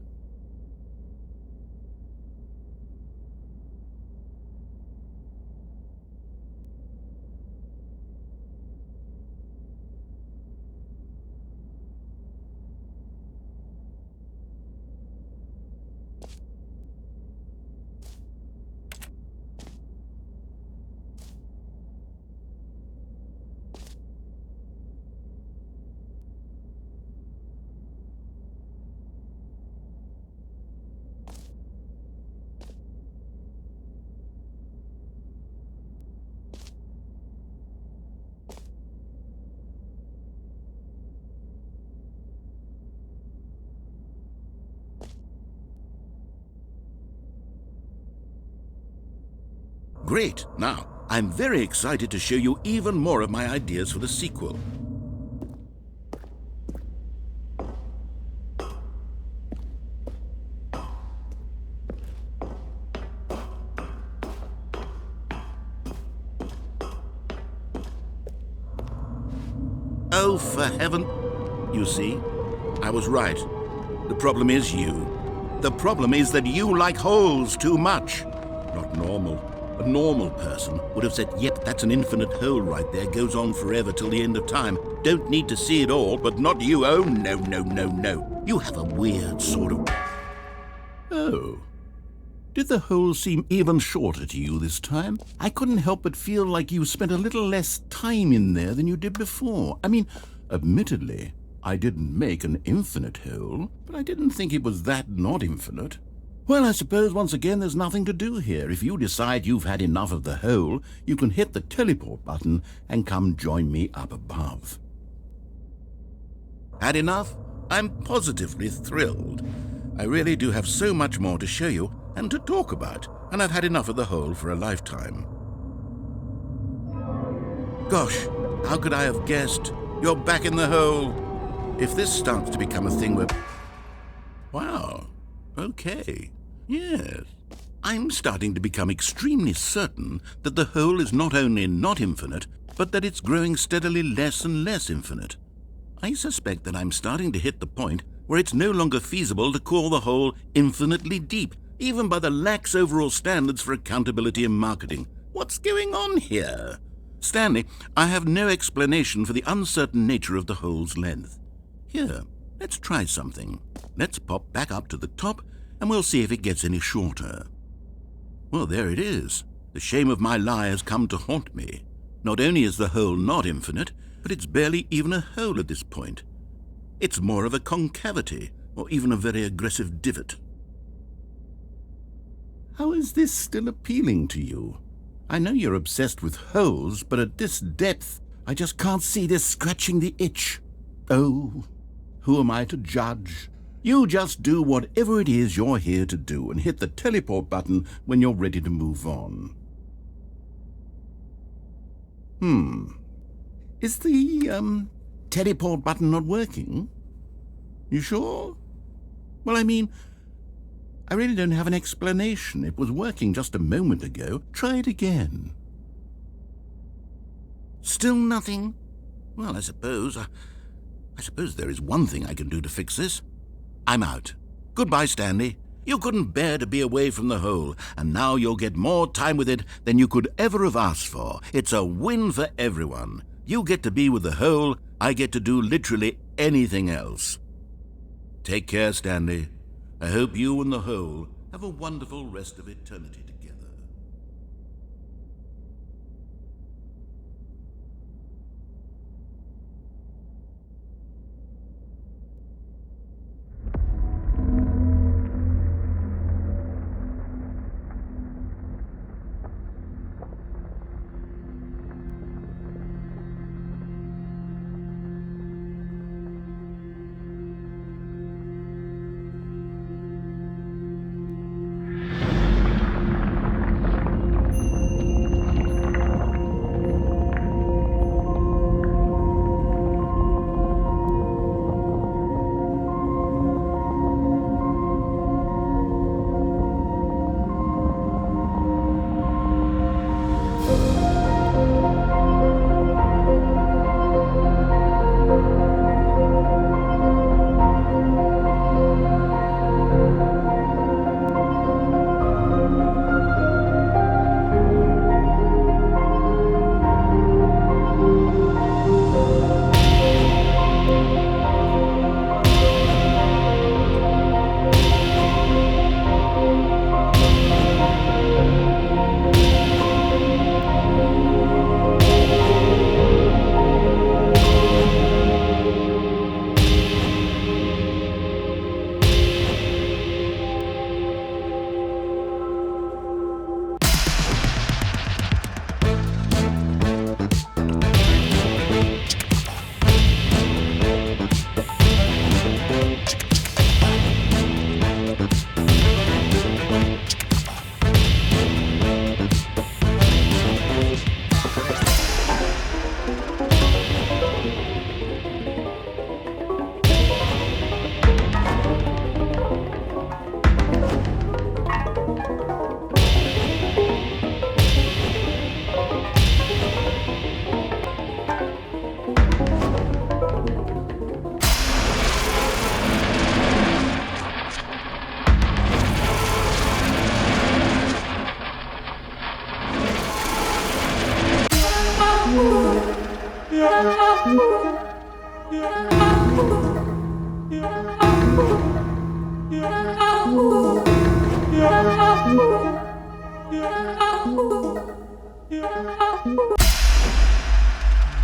Great. Now, I'm very excited to show you even more of my ideas for the sequel. Oh, for heaven... You see, I was right. The problem is you. The problem is that you like holes too much. Not normal. A normal person would have said, yep, that's an infinite hole right there, goes on forever till the end of time. Don't need to see it all, but not you. Oh, no, no, no, no. You have a weird sort of... Oh. Did the hole seem even shorter to you this time? I couldn't help but feel like you spent a little less time in there than you did before. I mean, admittedly, I didn't make an infinite hole, but I didn't think it was that not infinite. Well, I suppose once again there's nothing to do here. If you decide you've had enough of the hole, you can hit the teleport button and come join me up above. Had enough? I'm positively thrilled. I really do have so much more to show you and to talk about, and I've had enough of the hole for a lifetime. Gosh, how could I have guessed? You're back in the hole. If this starts to become a thing where... Wow. Okay. Yes. I'm starting to become extremely certain that the hole is not only not infinite, but that it's growing steadily less and less infinite. I suspect that I'm starting to hit the point where it's no longer feasible to call the hole infinitely deep, even by the lax overall standards for accountability and marketing. What's going on here? Stanley, I have no explanation for the uncertain nature of the hole's length. Here, let's try something. Let's pop back up to the top, and we'll see if it gets any shorter. Well, there it is. The shame of my lie has come to haunt me. Not only is the hole not infinite, but it's barely even a hole at this point. It's more of a concavity, or even a very aggressive divot. How is this still appealing to you? I know you're obsessed with holes, but at this depth, I just can't see this scratching the itch. Oh, who am I to judge? You just do whatever it is you're here to do and hit the teleport button when you're ready to move on. Is the, teleport button not working? You sure? Well, I mean, I really don't have an explanation. It was working just a moment ago. Try it again. Still nothing? Well, I suppose there is one thing I can do to fix this. I'm out. Goodbye, Stanley. You couldn't bear to be away from the hole, and now you'll get more time with it than you could ever have asked for. It's a win for everyone. You get to be with the hole, I get to do literally anything else. Take care, Stanley. I hope you and the hole have a wonderful rest of eternity together.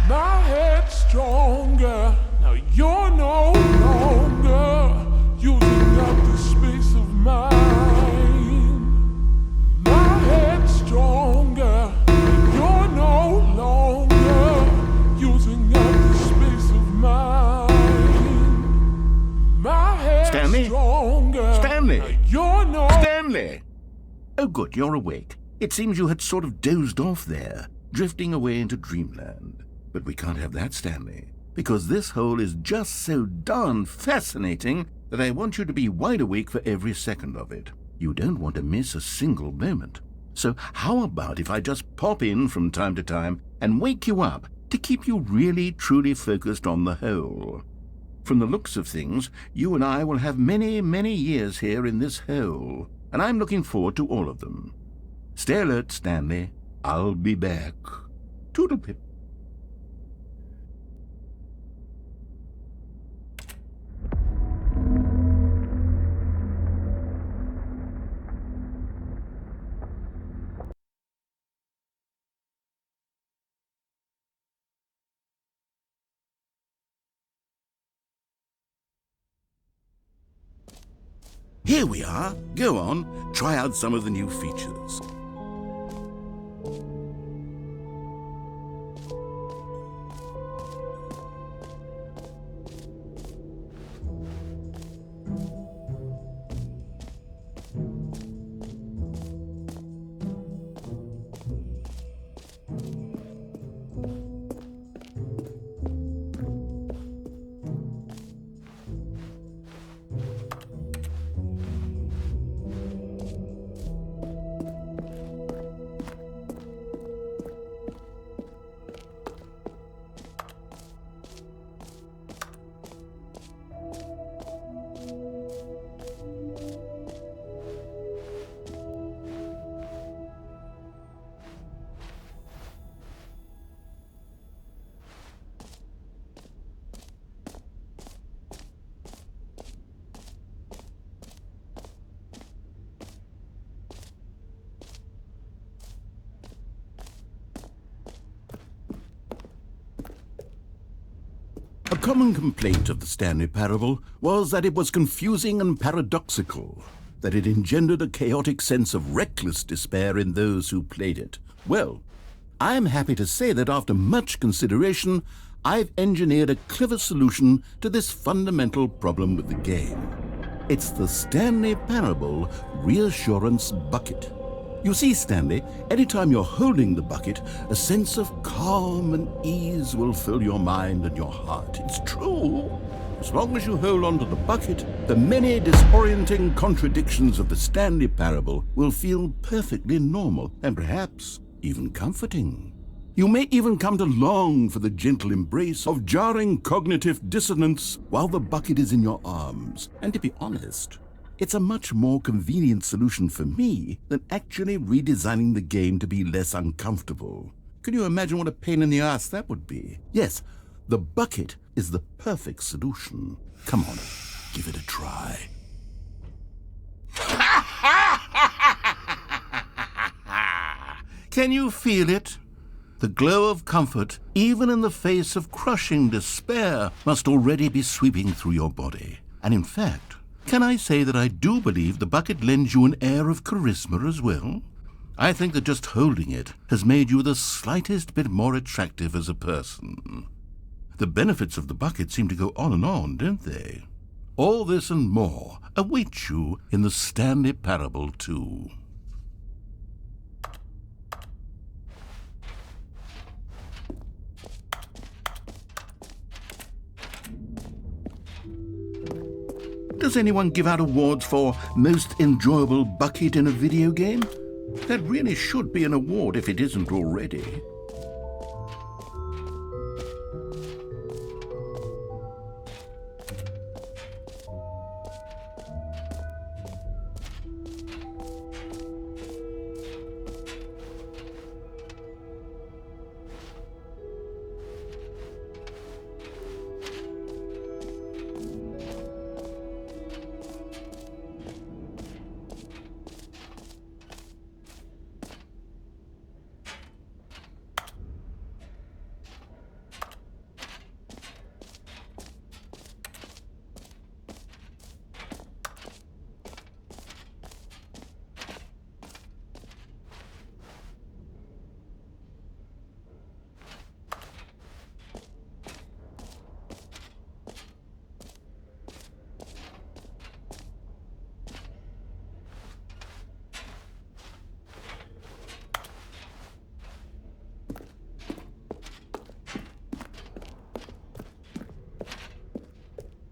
My head's stronger. Now you're no longer using up the space of mine. My head's stronger. Now you're no longer using up the space of mine. My head's Stanley? stronger. Stanley? Now you're no. Stanley! Oh, good, you're awake. It seems you had sort of dozed off there, drifting away into dreamland. But we can't have that, Stanley, because this hole is just so darn fascinating that I want you to be wide awake for every second of it. You don't want to miss a single moment. So how about if I just pop in from time to time and wake you up to keep you really, truly focused on the hole? From the looks of things, you and I will have many, many years here in this hole, and I'm looking forward to all of them. Stay alert, Stanley. I'll be back. Toodle-pip. Here we are. Go on, try out some of the new features. A common complaint of the Stanley Parable was that it was confusing and paradoxical, that it engendered a chaotic sense of reckless despair in those who played it. Well, I'm happy to say that after much consideration, I've engineered a clever solution to this fundamental problem with the game. It's the Stanley Parable Reassurance Bucket. You see, Stanley, anytime you're holding the bucket, a sense of calm and ease will fill your mind and your heart. It's true. As long as you hold on to the bucket, the many disorienting contradictions of the Stanley Parable will feel perfectly normal and perhaps even comforting. You may even come to long for the gentle embrace of jarring cognitive dissonance while the bucket is in your arms. And to be honest, it's a much more convenient solution for me than actually redesigning the game to be less uncomfortable. Can you imagine what a pain in the ass that would be? Yes, the bucket is the perfect solution. Come on, give it a try. Can you feel it? The glow of comfort, even in the face of crushing despair, must already be sweeping through your body. And in fact, can I say that I do believe the bucket lends you an air of charisma as well? I think that just holding it has made you the slightest bit more attractive as a person. The benefits of the bucket seem to go on, don't they? All this and more await you in the Stanley Parable too. Does anyone give out awards for most enjoyable bucket in a video game? That really should be an award if it isn't already.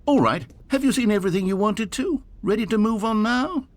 All right, have you seen everything you wanted to? Ready to move on now?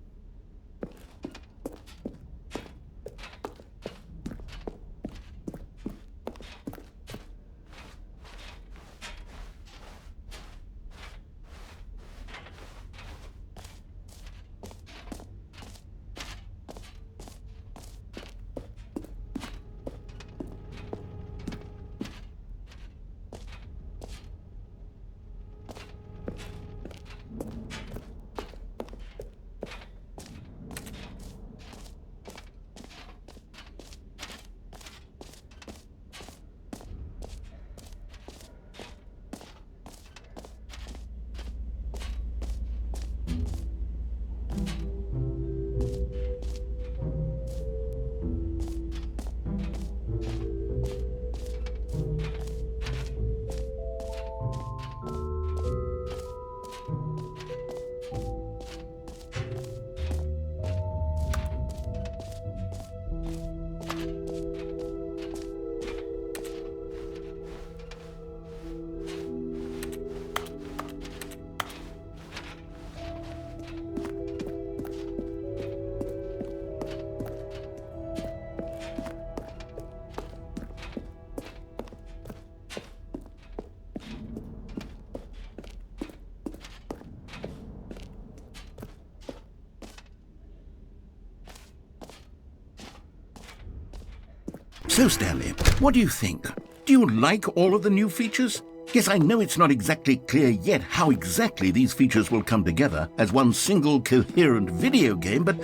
So, Stanley, what do you think? Do you like all of the new features? Yes, I know it's not exactly clear yet how exactly these features will come together as one single coherent video game, but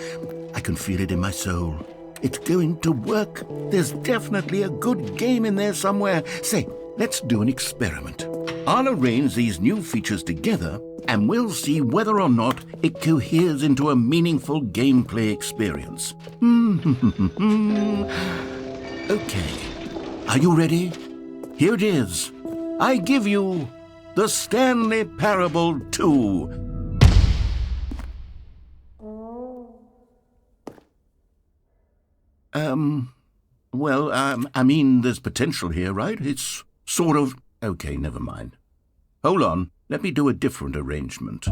I can feel it in my soul. It's going to work. There's definitely a good game in there somewhere. Say, let's do an experiment. I'll arrange these new features together, and we'll see whether or not it coheres into a meaningful gameplay experience. Okay, are you ready? Here it is. I give you the Stanley Parable 2. I mean, there's potential here, right? It's sort of... Okay, never mind. Hold on, let me do a different arrangement.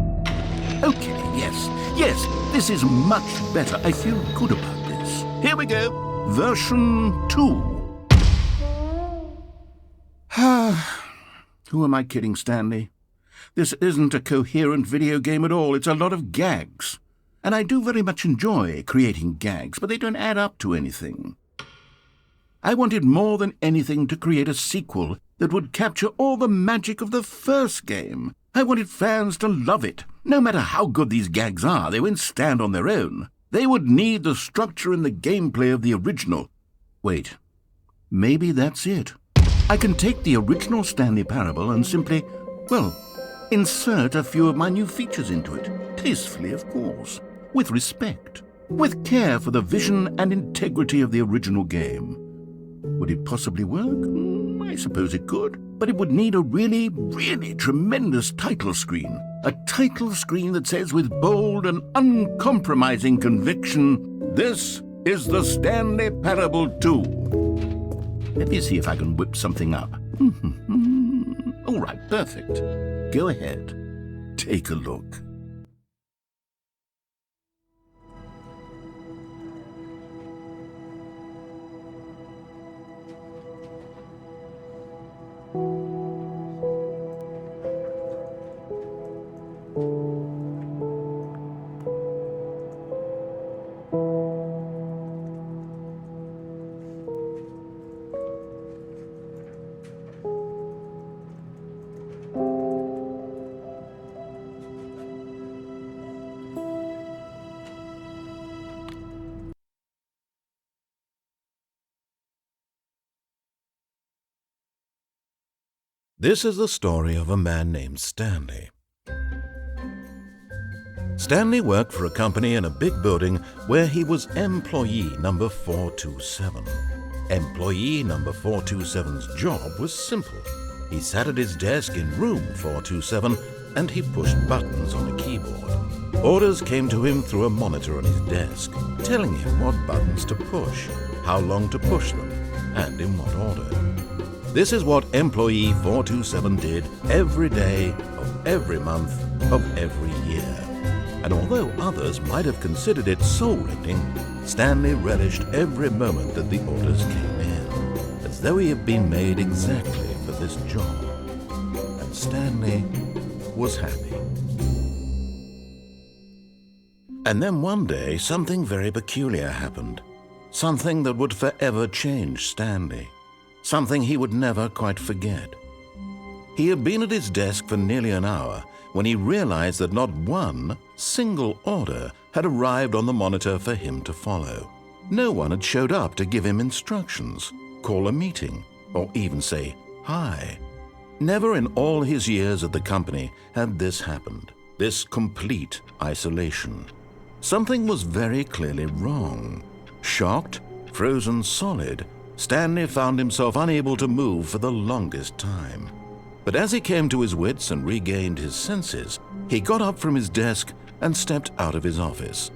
Okay, yes, this is much better. I feel good about this. Here we go. Version 2. Who am I kidding, Stanley? This isn't a coherent video game at all. It's a lot of gags. And I do very much enjoy creating gags, but they don't add up to anything. I wanted more than anything to create a sequel that would capture all the magic of the first game. I wanted fans to love it. No matter how good these gags are, they won't stand on their own. They would need the structure and the gameplay of the original. Wait, maybe that's it. I can take the original Stanley Parable and simply, insert a few of my new features into it. Tastefully, of course. With respect. With care for the vision and integrity of the original game. Would it possibly work? I suppose it could. But it would need a really, really tremendous title screen. A title screen that says with bold and uncompromising conviction, "This is the Stanley Parable 2. Let me see if I can whip something up. All right, perfect. Go ahead. Take a look. This is the story of a man named Stanley. Stanley worked for a company in a big building where he was employee number 427. Employee number 427's job was simple. He sat at his desk in room 427 and he pushed buttons on a keyboard. Orders came to him through a monitor on his desk, telling him what buttons to push, how long to push them, and in what order. This is what employee 427 did every day of every month of every year. And although others might have considered it soul-rending, Stanley relished every moment that the orders came in, as though he had been made exactly for this job. And Stanley was happy. And then one day, something very peculiar happened. Something that would forever change Stanley. Something he would never quite forget. He had been at his desk for nearly an hour when he realized that not one single order had arrived on the monitor for him to follow. No one had showed up to give him instructions, call a meeting, or even say hi. Never in all his years at the company had this happened, this complete isolation. Something was very clearly wrong. Shocked, frozen solid, Stanley found himself unable to move for the longest time. But as he came to his wits and regained his senses, he got up from his desk and stepped out of his office.